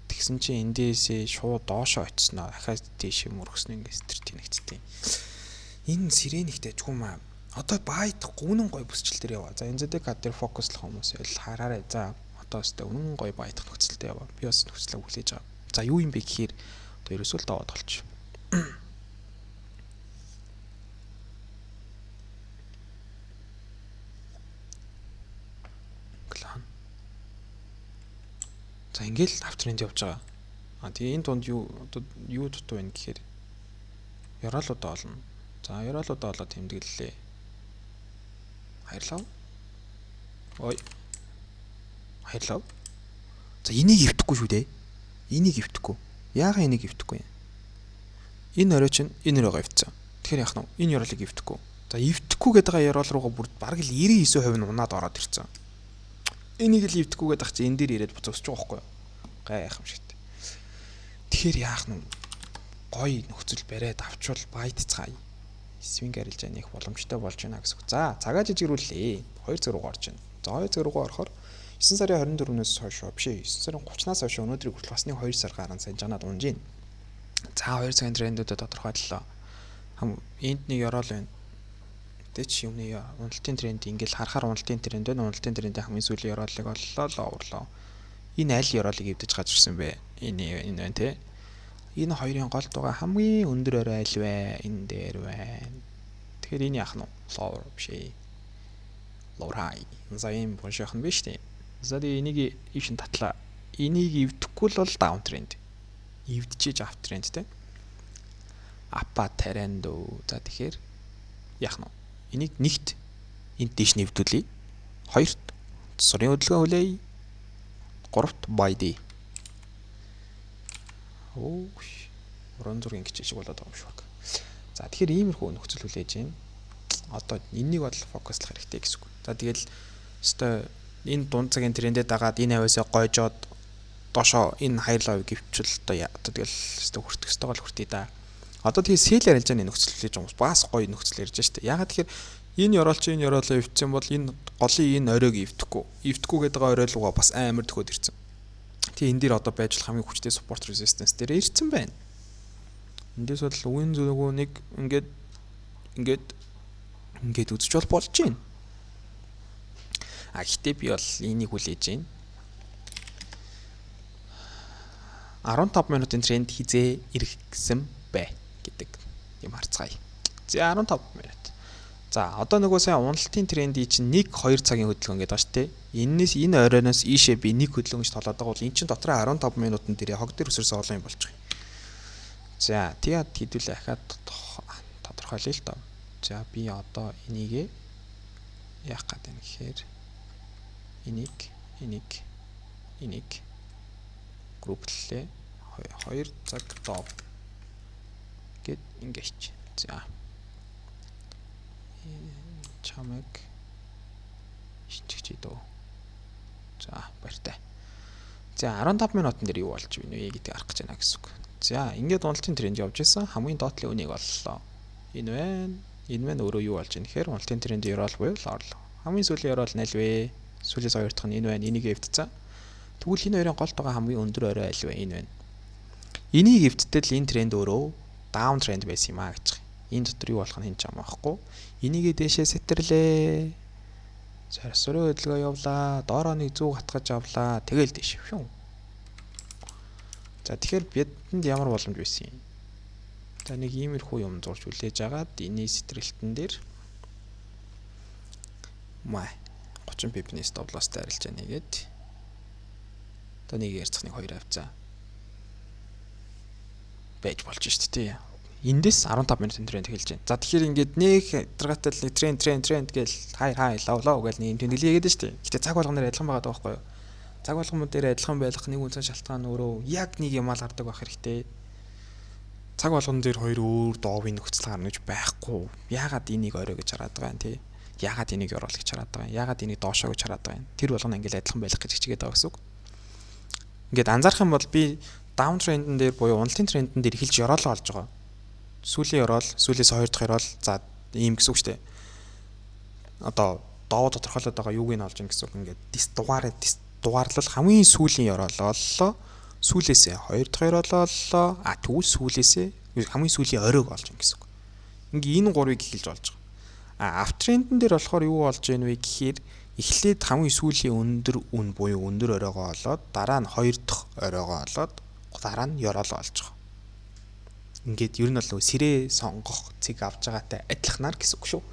Тэгсэн чинь эндээсээ шууд доошоо очсноо. Ахаад тийш мөргсөн ингээс тэр тэнэгцтэй. Энэ сиренихтэй чүмээ. Одоо баайдахгүй үнэн гой бүсчил дээр яваа. За NZD Gat дээр фокуслах хүмүүс л хараарай. За одоо өстэй үнэн гой баайдах нөхцөлтэй яваа. Би бас нөхцөлөө хүлээж байгаа. За юу юм бэ гэхээр одоо ерөөсөө л даваад толч. За ингээл авторенд явж байгаа. Тэгээ энэ дунд юу дутуу байна гэхээр яраалуудаа олно. За яраалуудаа олоод тэмдэглэлээ. Баярлав. Ой. Баярлав. За энийг өвдөхгүй шүү дээ. Энийг өвдөхгүй. Яагаад энийг өвдөхгүй юм? Энэ орой чинь энэ рүүгээ өвдсөн. Тэгэхээр яах нь вэ? Энэ яраалыг өвдөхгүй. За өвдөхгүй гэдэг яраал руугаа бүр бараг л 99% нь унаад ороод ирсэн. Энийг л өвдөхгүй гэдэг чинь энэ дээр ирээд буцаасч байгаа байхгүй юу? Гайхамшигт. Тэгэхээр яах нь гой нөхцөл бариад авчвал байтцгаая. Свинг арилж яах нэг боломжтой болж байна гэсэн үг. За цагаа жижигрүүлээ. 2 цаг руу орж байна. За 2 цаг руу орохоор 9 сарын 24-өөс хойш биш ээ 9 сарын 30-наас хойш өнөөдрийг хүртэл бас нэг 2 сар гарan санжаанаад унж байна. За 2 цагийн трендүүдэд тодорхойллоо. Энд нэг ёроол байна. Тэ чи юмны уналтын тренд ингээл харахаар уналтын тренд байна. Уналтын трендийн хамгийн сүүлийн ёроолыг оллоо уурлаа. Энэ аль ёроолыг эвдэж гарч ирсэн бэ? Энэ байна те. Энэ хоёрын голд байгаа хамгийн өндөр орой аль вэ? Энэ дээр байна. Тэгэхээр энэ яах нь lower биш ээ. Lower high. За ийм бонших нь биш үү? За тэгээ энийг ившин татлаа. Энийг эвдэхгүй л бол down trend. Эвдчихэж up trend те. Апа тарендо. За тэгэхээр яах нь? Энийг нэгт энд дэш нэвдүүлье. Хоёрт сарын хөдөлгөөн хүлээе. Гуравт buy day. Уран зургийн гिचиг шиг болоод байгаа юм шиг баг. За тэгэхээр иймэрхүү нөхцөл хүлээж байна. Одоо энэнийг бол фокуслах хэрэгтэй гэсэн үг. За тэгэл өстой энэ дунд цагийн трендэд дагаад энэ авиасаа гойжоод доошоо энэ хайрлаа гэвчл одоо тэгэл өстой хүртэх өстойгоо л хүртээ да. Одоо тэгээ сэл арилж байгаа нөхцөл хүлээж байгаа хүмүүс бас гоё нөхцөл ярьж штэ. Ягаад тэгэхээр энэ ёроолч энэ ёроолоо өвдсөн бол энэ голын энэ оройг эвдэхгүй гэдэг орой руугаа бас амар төхөд ирсэн. Тэгээ энэ дээр одоо байж хамгийн хүчтэй support resistance дээр ирсэн байна. Эндээс бол үн зөвгөө нэг ингээд үзэж болж байна. Гэхдээ би бол энийг хүлээж байна. 15 минутын тренд хизээ ирэх гэсэн бай гэдэг юм харцгаая. За 15 минут. За одоо нөгөө сайн уналтын трендий чинь 1-2 цагийн хөдөлгөөн гэдэг ба шүү дээ. Энэ оройноос ийшээ би нэг хөдөлгөөнж толоод байгаа бол эн чинь дотроо 15 минутын дээр хог дээр өсөрсөн олон юм болж байгаа. За тэгээд хэдүүлээ ахаад тодорхойлъё л доо. За би одоо энийг яах гэдэг юм гэхээр энийг групплээ 2 цаг доо гэд ингэж. За чамэг шинжигч дөө. За баяртай. За 15 минутын дээр юу болж байна вэ гэдгийг харах гэж байна гэсэн үг. За ингээд уналтын тренд явж исэн хамгийн доотлын үнийг оллоо. Энэ байна өөрөө юу болж байна гэхээр уналтын трендийн ёроол буюу орлоо. Хамгийн сүүлийн ёроол нь аль вэ? Сүүлээс хоёр дахь нь энэ байна. Энийг эвдцэн. Тэгвэл энэ хоёрын голд байгаа хамгийн өндөр орой аль вэ? Энэ байна. Энийг эвдтэл энэ тренд өөрөө даун тренд байсан юм а гэж. Энэ дотор юу болох нь хин ч юм аахгүй. Энийг дээшээ сэтэрлээ. Сөрөө хөдөлгөөн явлаа. Доороо нэг 100 хатгаж авлаа. Тэгэл дээш. За тэгэхээр бидэнд ямар боломж байсан юм? За нэг иймэрхүү юм зурж үлээж агаад энэний сэтрэлтэн дээр 30 пипнес довлоостай арилж яа нэгээд Одоо нэг ярьцах нэг 2 авцаа байж болж шүү дээ. Эндээс 15 минутын тренд хэлж байна. За тэгэхээр ингээд нэг даргаатай л тренд гээл хай лав гээл нэг тэмдэглэе гэдэг шүү дээ. Гэтэ цаг болгоноор адилхан байгаа байхгүй юу? Цаг болгон дээр адилхан байх нэг үнцэн шалтгаан өөрөө яг нэг юм ал гардаг байх хэрэгтэй. Цаг болгон дээр хоёр өөр доовын нөхцөл гарна гэж байхгүй. Яагаад энийг орой гэж хараад байгаа юм те? Яагаад энийг орол гэж хараад байгаа юм? Яагаад энийг доошоо гэж хараад байгаа юм? Тэр болгоно ингээд адилхан байх гэж хичээгээд байгаа гэсэн үг. Ингээд анзаарах юм бол би даун трендэн дээр буюу уналтын трендэн дээр эхэлж ёроолоо олж байгаа. Сүүлийн ёроол, сүүлээс 2 дахь ёроол за ийм гэсэн үг шүү дээ. Одоо доовоо тодорхойлоод байгаа юуг нь олж ийн гэсэн үг. Ингээд дугаарлал хамгийн сүүлийн ёроол оллоо. Сүүлээсээ 2 дахь ёроол оллоо. Тэгвэл сүүлээсээ хамгийн сүүлийн оройг олж ийн гэсэн үг. Ингээ энэ гурвыг эхэлж олж байгаа. Аптрендэн дээр болохоор юу олж ийн вэ гэхээр эхлээд хамгийн сүүлийн өндөр үн буюу өндөр оройгоо олоод дараа нь 2 дахь оройгоо олоод дараа нь ёроолоо олж байгаа. Ингээд ер нь бол сэрээ сонгох цэг авж байгаатай адилхнаар гэсэн үг шүү.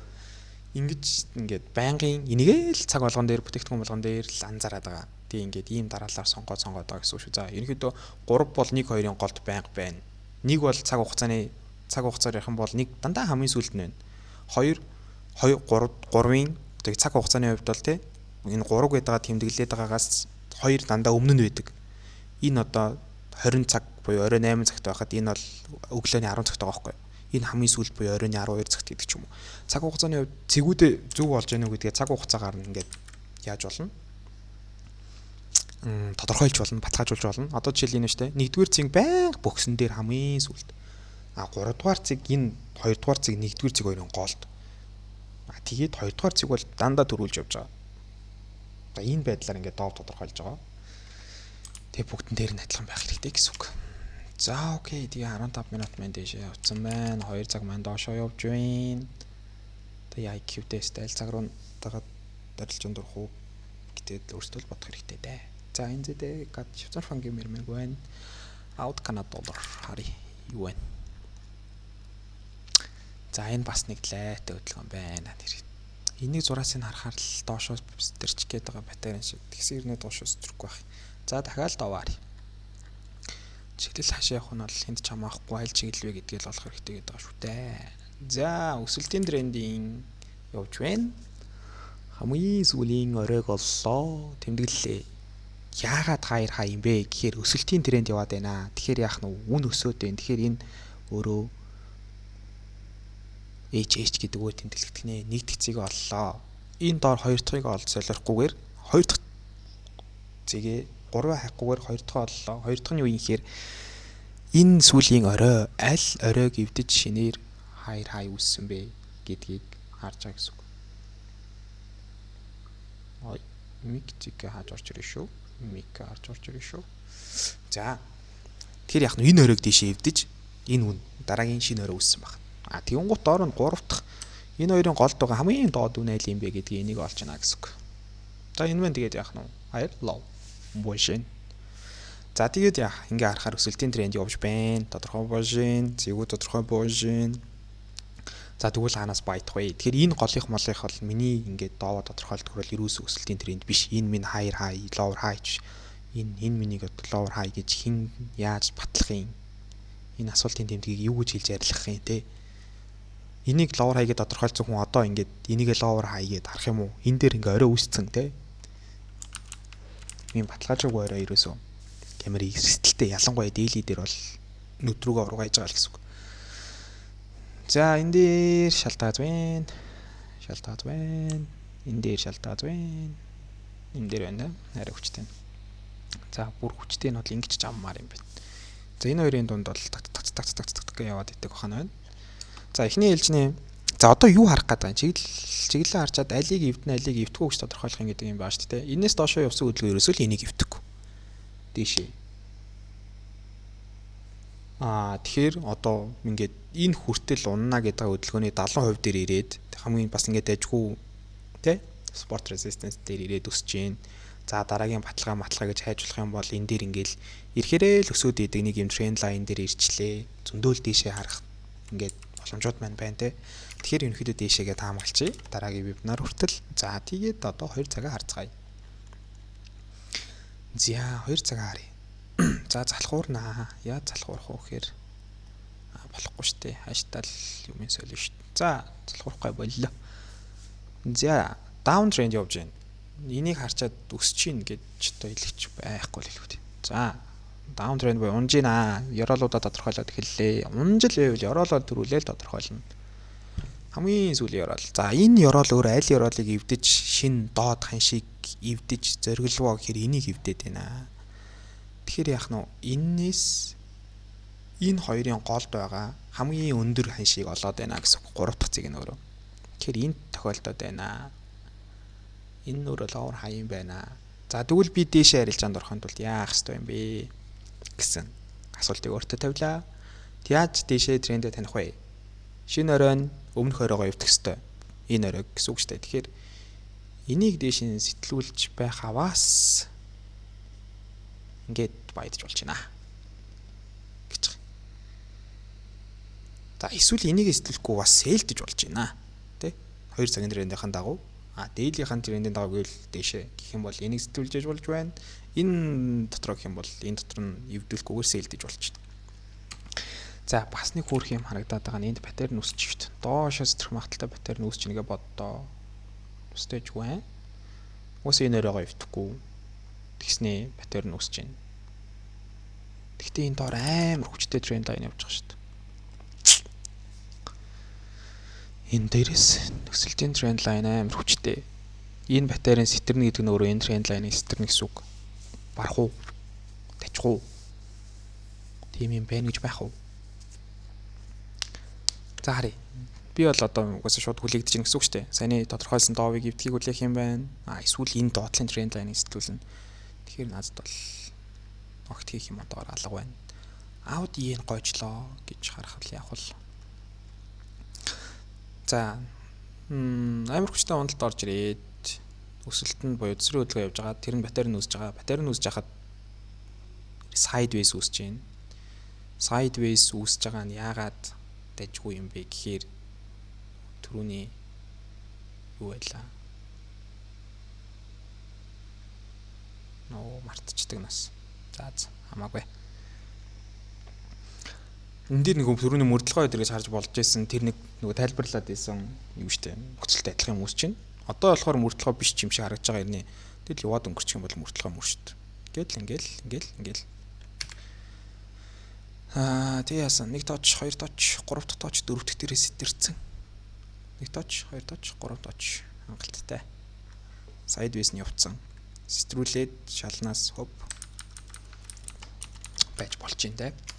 Ингэж ингээд байнгын энийгээ л цаг болгон дээр бүтээгдэхүүн болгон дээр л анзаараад байгаа. Тэг ингээд ийм дараалалаар сонгоод байгаа гэсэн үг шүү. За ерөнхийдөө 3 бол 1 2-ын голд байнга байна. Нэг бол цаг хугацаар ярих юм бол нэг дандаа хамгийн сүүлд нь байна. 2 3-ын тэг цаг хугацааны хувьд бол тий энэ 3 гэдэг тэмдэглээд байгаагаас 2 дандаа өмнө нь байдаг. Энэ одоо 20 цаг буюу орой 8 цагт байхад энэ бол өглөөний 10 цагт байгаа байхгүй юу? Энэ хамгийн сүүлд буюу оройн 12 цагт гэдэг ч юм уу. Цаг хугацааны хувьд цэгүүдээ зөв болж яах вэ гэдгээ цаг хугацаагаар нь ингээд яаж болно? Тодорхойлж болно, баталгаажуулж болно. Одоо жишээл энэ шүү дээ. 1-р цэг байнга бөксөн дээр хамгийн сүүлд. 3-р цэг энэ 2-р цэг 1-р цэг хоёрын голд. Тэгээд 2-р цэг бол дандаа төрүүлж явж байгаа. За энэ байдлаар ингээд доов тодорхойлж байгаа. Тэгээ бүгдэн дээр нь адилхан байх хэрэгтэй гэсэн үг. За окей, тэгээ 15 минут маань дэшээ явцсан байна. 2 цаг маань доошоо явж байна. Тэгээ IQ тест аль цаг руу дагаад дарилжин дурах уу гэдэг өөрсдөө бодох хэрэгтэй дээ. За энэ зэдэ гад Швейцар франгийн мэрмэг байна. Out Canada доллар харъя юу байна. За энэ бас нэг лайтай хөдөлгөөн байна. Энийг зураас нь харахаар л доошоо стэрч гээд байгаа батарей шиг. Тэгсэн ирнэ доошоо стэрх байх. За дахиад даваар. Чиглэл хашаа явах нь бол энд чам авахгүй аль чиглэл вэ гэдгийг л олох хэрэгтэй гэдэг байгаа шүү дээ. За өсөлтийн трендing явж байна. Хамгийн сүүлийн оройг оллоо. Тэмдэглэлээ. Яагаад хай юм бэ гэхээр өсөлтийн тренд яваад байна. Тэгэхээр яах нь үн өсөөд байна. Тэгэхээр энэ өөрөө HH гэдэг үгээр тэмдэглэгдэх нэ. Нэг дэх цэгийг оллоо. Энэ доор 2 дахьыг олж солирохгүйгээр 2 дахь цэгээ 3 хайхгүйгээр 2 дахь оллоо. 2 дахь нь юу юм гэхээр энэ сүүлийн орой аль оройг эвдэж шинээр хай үссэн бэ гэдгийг харж байгаа гэсэн үг. Ой, мик зэгээ хааж орж ирэх шүү. Мик харж орж ирэх шүү. За. Тэр яг нь энэ оройг дэшээ эвдэж энэ үн дараагийн шинэ орой үссэн баг. Тэгүн гут доор нь 3 дахь энэ хоёрын голд байгаа хамгийн доод үн айл юм бэ гэдгийг энийг олж байна гэсэн үг. За энэ мэн тэгээд яах нь хаяр лов бошин. За тэгээд яах ингээ харахаар өсөлтийн тренд явж байна. Тодорхой бошин, зэвүү тодорхой бошин. За тэгвэл хаанаас баядах вэ? Тэгэхээр энэ голынх молынх бол миний ингээд доовоо тодорхойлдог бол ерөөсөө өсөлтийн тренд биш. Энэ минь higher high, lower high ч энэ минийг lower high гэж хэн яаж батлах юм? Энэ асуултын тэмдгийг юу гэж хэлж ярилцах юм те? Энийг lower high гэж тодорхойлсон хүн одоо ингээд энийг lower high гэж харах юм уу? Энэ дээр ингээ орой үүсцэн те? Ийм баталгаажаагүй орой ерөөсөө камер эрсдэлтэй ялангуяа daily дээр бол нүдрүүгээ ургаж байгаа л гэсэн үг. За энэ дээр шалтгааз байна. Энэ дээр шалтгааз байна. Энэ дээр байна. Арай хүчтэй. За бүр хүчтэй нь бол ингэж жаммаар юм байна. За энэ хоёрын дунд бол так яваад идэх бахана байна. За эхний ээлжний за одоо юу харах гэдэг юм? Чиглэлээ харчаад алийг эвдэн алийг эвдэхгүй гэж тодорхойлох юм гэдэг юм байна шүү дээ. Энээс доошоо явсан хөдөлгөөн ерөөсөө л энийг эвдэхгүй. Дээшээ. Тэгэхээр одоо ингээд энэ хүртэл унана гэдэг хөдөлгөөний 70% дээр ирээд хамгийн бас ингээд дайггүй тий спорт resistance дээр ирээд өсөж гин. За дараагийн баталгаа гэж хайжуулах юм бол энэ дээр ингээл ирэхээрээ л өсөөд идэг нэг юм тренд лайн дээр ирчлээ. Зөндөөл дээшээ харах ингээд боломжууд маань байна те. Тэгэхээр ерөнхийдөө дээшээгээ таамаглачи. Дараагийн вебинар хүртэл. За тэгээд одоо 2 цагаа харцгаая. За 2 цаг харъя. За залхуурнаа. Яаж залхуурах вэ гэхээр болохгүй шүү дээ. Хаштал юм солио шүү дээ. За залхуурахгүй боллоо. За даун тренд явж байна. Энийг харчаад өсөж чинь гэж одоо хэлчих байхгүй л хэлвэ. За даун тренд буюу унж гинэ. Ёроолуудаа тодорхойлоод эхэллээ. Унжил байвал ёроолол төрүүлээл тодорхойлно. Хамгийн сүүлийн ёроол. За энэ ёроол өөр аль ёроолыг эвдэж шин доод ханшийг эвдэж зоригловоо гэхээр энийг эвдээд байна. Тэгэхээр яах нь энэс энэ хоёрын голд байгаа хамгийн өндөр ханшийг олоод байна гэсэн 3 дахь зэг нь өөрөө. Тэгэхээр энэ тохиолдоод байна. Энэ өөрөө ловер хаян байна. За тэгвэл би дээшээ арилжаанд орохын тулд яах ёстой юм бэ гэсэн асуултыг өөртөө тавилаа. Яаж дээшээ трендээ таних вэ? Шинэ оройн өмнөх оройгоо эвдэх ёстой. Энэ оройг гэсэн үг шүү дээ. Тэгэхээр энийг дээш нь сэтэлүүлж байх аваас ингээд баядж болж байна гэж. За эсвэл энийг сэтэлэхгүй бас сэлдэж болж байна. Тэ? 2 цагийн трендийнхэн дагуу дээлийнхэн трендийн дагуу гэвэл дээшээ гэх юм бол энийг сэтүүлж болж байна. Энэ дотроо гэх юм бол энэ дотор нь эвдүүлэхгүйгээр сэлдэж болж байна. За бас нэг хөөрх юм харагдаад байгаа нь энд паттерн үсэж швт. Доошоо сэтэрх магадaltaй паттерн үсэж нэгэ боддоо. Үстэйжгүй. Уус энэ өрөөгөө өвдөхгүй. Тэгснээ паттерн үсэж байна. Гэхдээ энэ доор амар хүчтэй тренд лайн явж байгаа шүү дээ. Энэ дээрээс нөхцөлтийн тренд лайн амар хүчтэй. Энэ паттерн сэтэрнэ гэдэг нь өөрөө энэ тренд лайныг сэтэрнэ гэсэн үг. Барах уу? Тачих уу? Тийм юм байна гэж байх уу? За харъя. Би бол одоо угаасаа шууд хүлээгдэж байна гэсэн үг шүү дээ. Саяны тодорхойлсон доовыг эвдхийг хүлээх юм байна. Эсвэл энэ доотлын тренд лайныг сэтгүүлнэ. Тэгэхээр надад бол огт хийх юм одоор алга байна. Ауди ийн гойжлоо гэж харахад явах бол. За амар хүчтэй уналд орж ирээд өсөлтөнд буюу төсрийн хөдөлгөөн явж байгаа. Тэр нь паттерн үүсэж байгаа. Паттерн үүсэж хахад sideways үүсэж байна. Sideways үүсэж байгаа нь яагаад дайггүй юм бэ гэхээр түрүүний юу байлаа. Мартчихдаг нас. За хамаагүй. Энд дээр нэг түрүүний мөрдлөгөө өдрөөс харж болж байсан тэр нэг нөгөө тайлбарлаад байсан юу штэ. Нөхцөлтэй адилхан юм үүсэж байна. Одоо болохоор мөрдлөгөө биш юм шиг харагдаж байгаа юм. Тэгэл яваад өнгөрчих юм бол мөрдлөгөө мөршт. Ингээл. Тэг яасан 1 тооч 2 тооч 3 дахь тооч 4 дахь дээрээ сэтэрсэн. 1 тооч 2 тооч 3 тооч хангалттай. Sideways нь явцсан. Сэтрүүлээд шалнаас хөв байж болж байна те.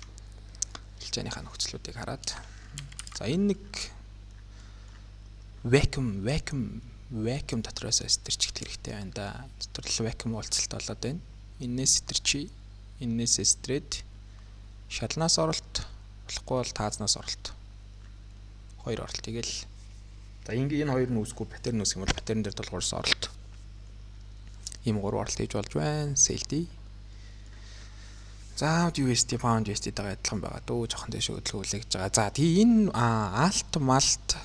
Хэлжээний нөхцлүүдийг хараад. За энэ нэг vacuum дотроос сэтэрчих хэрэгтэй байна да. Доторл vacuum уулзалт болоод байна. Энээс сэтэрчи. Энээс сэтрээд шалнаас оролт болохгүй бол таазнаас оролт. 2 оролт. Тэгэл за энэ хоёр нь үүсгүй паттерн үүсэх юм бол паттерн дээр толгоорс оролт. Ийм 3 оролт хийж болж байна. Sell-ий. За USD pound USD-тэй адилхан байгаа дөө жоохон дэше хөдөлгөөн хүлээж байгаа. За тий энэ alt malt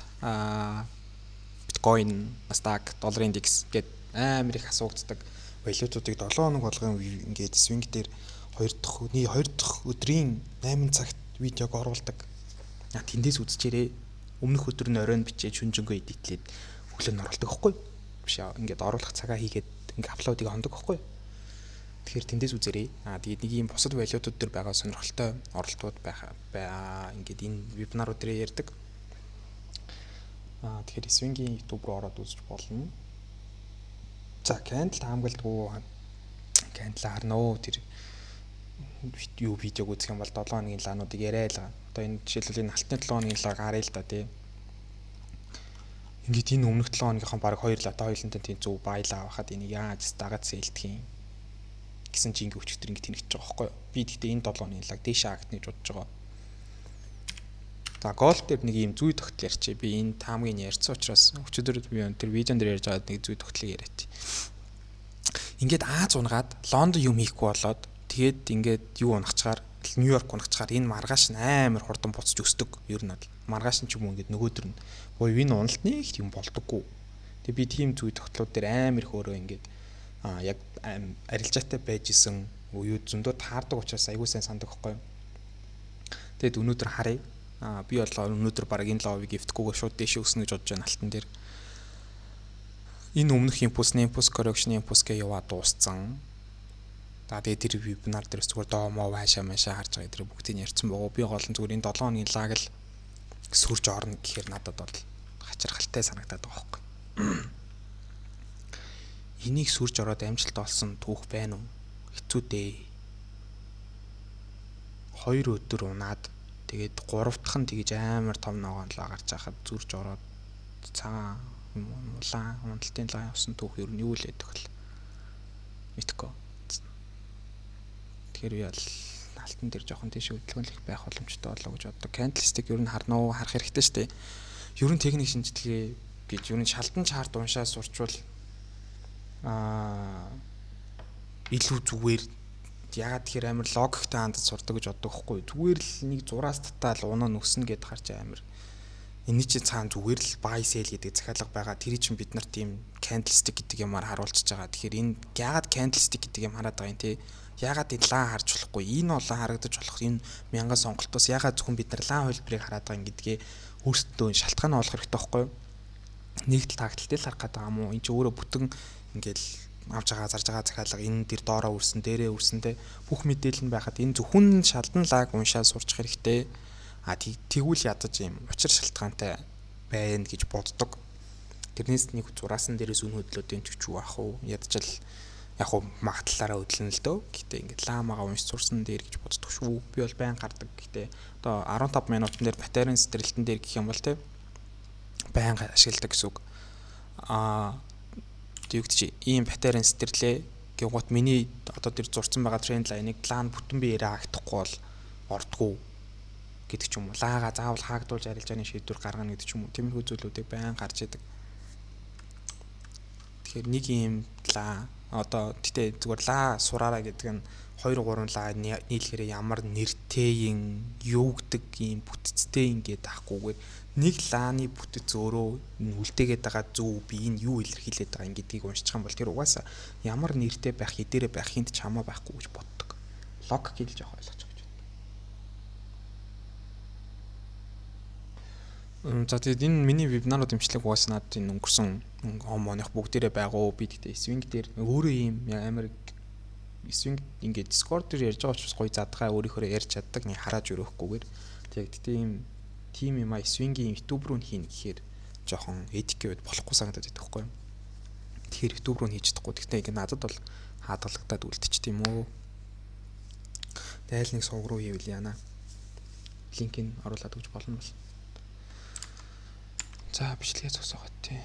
биткойн, Nasdaq, доллар индекс гээд амар их асуугддаг валютуудыг 7 хоног болгон ингээд swing дээр 2 дахь өдрийн 8 цагт видеог оруулдаг. Тэндээс үзчихээрээ өмнөх өдөр нь оройн бичиж шүнжэнгөө эдитлээд өглөө нь оруулдаг байхгүй биш ингээд оруулах цагаа хийгээд ингээд апплодыг ондог байхгүй. Тэгэхээр тэндээс үзээрэй. Тэгээд нэг юм бусад валютууд төр байгаа сонирхолтой оролтууд байгаа. Ингээд энэ вебинарууд дээр ярьдаг. Тэгэхээр swing-ийн YouTube руу ороод үзэж болно. За candle таамагладгүй candle харна уу тэр юу видеог үзэх юм бол 7 хоногийн лаануудыг яриа л байгаа. Одоо энэ жишээлбэл энэ алтны 7 хоногийн лааг харъя л да тий. Ингээд энэ өмнөх 7 хоногийнхан баг 2 лата хоёулантай тийм зөв байлаа байхад энийг яаж дагаад сэлдэх юм гэсэн чинь ингээд өчтөр ингээд тэнэгч байгаа байхгүй юу. Би гэхдээ энэ 7 хоногийн лаг дээшээ агт гэж бодож байгаа. За голд дээр нэг юм зүй тогтол ярьчээ. Би энэ таамгийг ярьсан учраас өчигдөр би тэр видеон дээр ярьж байгаа нэг зүй тогтлыг яриад. Ингээд Аз унгаад Лондон юм хийхгүй болоод тэгээд ингээд юу унахчаар Нью-Йорк унахчаар энэ маргааш нь амар хурдан буцаж өсдөг. Ер нь бол маргааш нь ч юм уу ингээд нөгөөдөр нь буюу энэ уналт нэг юм болдоггүй. Тэгээд би тийм зүй тогтлууд дээр амар их өөрөө ингээд яг арилжаатай байж исэн үеуд зөндөө таардаг учраас айгуу сайн санддаг байхгүй. Тэгэд өнөөдөр харъя. Би бол өнөөдөр баг энэ ловыг эвдэхгүйгээр шууд дэше өснө гэж бодож байна алтан дээр. Энэ өмнөх импульс correction импульс гээ яваад дууссан. Тэгээд тэр вебинар дээр зүгээр доомоо ваашаа машаа харж байгаа тэр бүгдийг ярьсан байгаа. Би гол нь зүгээр энэ 7 хоногийн лаг л сүрж орно гэхээр надад бол хачирхалтай санагдаад байгаа байхгүй. Энийг сүрж ороод амжилт олсон түүх байна уу? Хэцүү дээ. 2 өдөр унаад тэгээд 3 дахь нь тэгж амар том ногоонлоо гарч хахад зүрж ороод цагаан улаан уналтын лаа явсан түүх ер нь юу л яддаг л мэдгүй. Тэгэхээр би бол алтан дээр жоохон тийш хөдөлгөөнлөх байх боломжтой болоо гэж боддог. Candlestick ер нь харна уу харах хэрэгтэй шүү дээ. Ер нь техник шинжилгээ гэж ер нь шалдан чарт уншаа сурчвал илүү зүгээр ягаад тэгэхээр амар логиктэй хандаж сурдаг гэж боддог хгүй. Зүгээр л нэг зураас татаал унаа нүснэ гэд харж амар. Энэ чинь цаана зүгээр л buy sell гэдэг захиалга байгаа. Тэр чинь бид нарт тийм candlestick гэдэг юмар харуулчихж байгаа. Тэгэхээр энэ ягаад candlestick гэдэг юм хараад байгаа юм те. Ягаад энэ лаа харж болохгүй? Энэ олон харагдаж болох энэ мянган сонголтоос ягаад зөвхөн бид нар лаа хөлбрийг хараад байгаа юм гэдгээ өөрсдөө шалтгаан олох хэрэгтэй байхгүй юу? Нэг л тагталтай л харах гэдэг юм уу? Энд чи өөрөө бүтэн ингээл авж байгаа зарж байгаа захиалга энэ дэр доороо үрсэн дээрээ үрсэнтэй бүх мэдээлэл нь байхад энэ зөвхөн шалдан лаг уншаа сурчих хэрэгтэй. Тэгвэл ядаж юм учир шалтгаантай байна гэж боддог. Тэрнээс нэг зураасан дээрээс үн хөдлөөдөө ч юу ах уу? Ядаж л яг уу магадлалаараа хөдлөнө л дөө. Гэтэ ингээд ламага унш сурсан дээр гэж боддог шүү. Би бол байн гардаг. Гэтэ одоо 15 минутын дээр батарейн стрэлтэн дээр гэх юм бол те байн ашигладаг гэсэн үг. Тэгвэл чи ийм батарейн сэтэрлээ гэвгот миний одоо тэр зурцсан байгаа тренд лайныг план бүтэн биеэрээ хаагдахгүй бол ордгоо гэдэг ч юм уу. Лаага заавал хаагдуулж арилжааны шийдвэр гаргана гэдэг ч юм уу. Тиймэрхүү зүйлүүдийг байн гарч идэг. Тэгэхээр нэг ийм лаа одоо тэгтээ зүгээр лаа сураараа гэдэг нь 2 3 лаа нийлэхээр ямар нэртэй юм юу гэдэг ийм бүтцтэй ингээд ахгүй нэг лааны бүтц өөрөө үлдээгээд байгаа зөв би энэ юу илэрхийлээд байгаа гэдгийг уншчих юм бол тэр угаасаа ямар нэртэй байх хэдээрээ байх хинт ч хамаа байхгүй гэж боддог. Лог гэж жоох ойлгож байгаа юм. За тэгээд энэ миний вебинарууд имчлэг угаасаа надад энэ өнгөрсөн хомооных бүгдээрээ байгуу би тэгтээ swing дээр өөрөө ийм амар swing ингээд Discord дээр ярьж байгаа учраас гоё задгаа өөрийнхөө ярьж чаддаг нэг харааж өрөөхгүйгээр тэгтээ ийм тим юм swing-ийн YouTube руу хийн гэхээр жоохон этикет болохгүй санагдаад байдаг хгүй. Тэгэхээр YouTube руу хийж чадахгүй. Тэгтээ ингээд надад бол хадгалагдаад үлдчих тийм үү. Дайл нэг сувг руу хийвэл яана. Линкийг оруулаад өгч болно бол. За бичлэгээ зогсоогоо тий.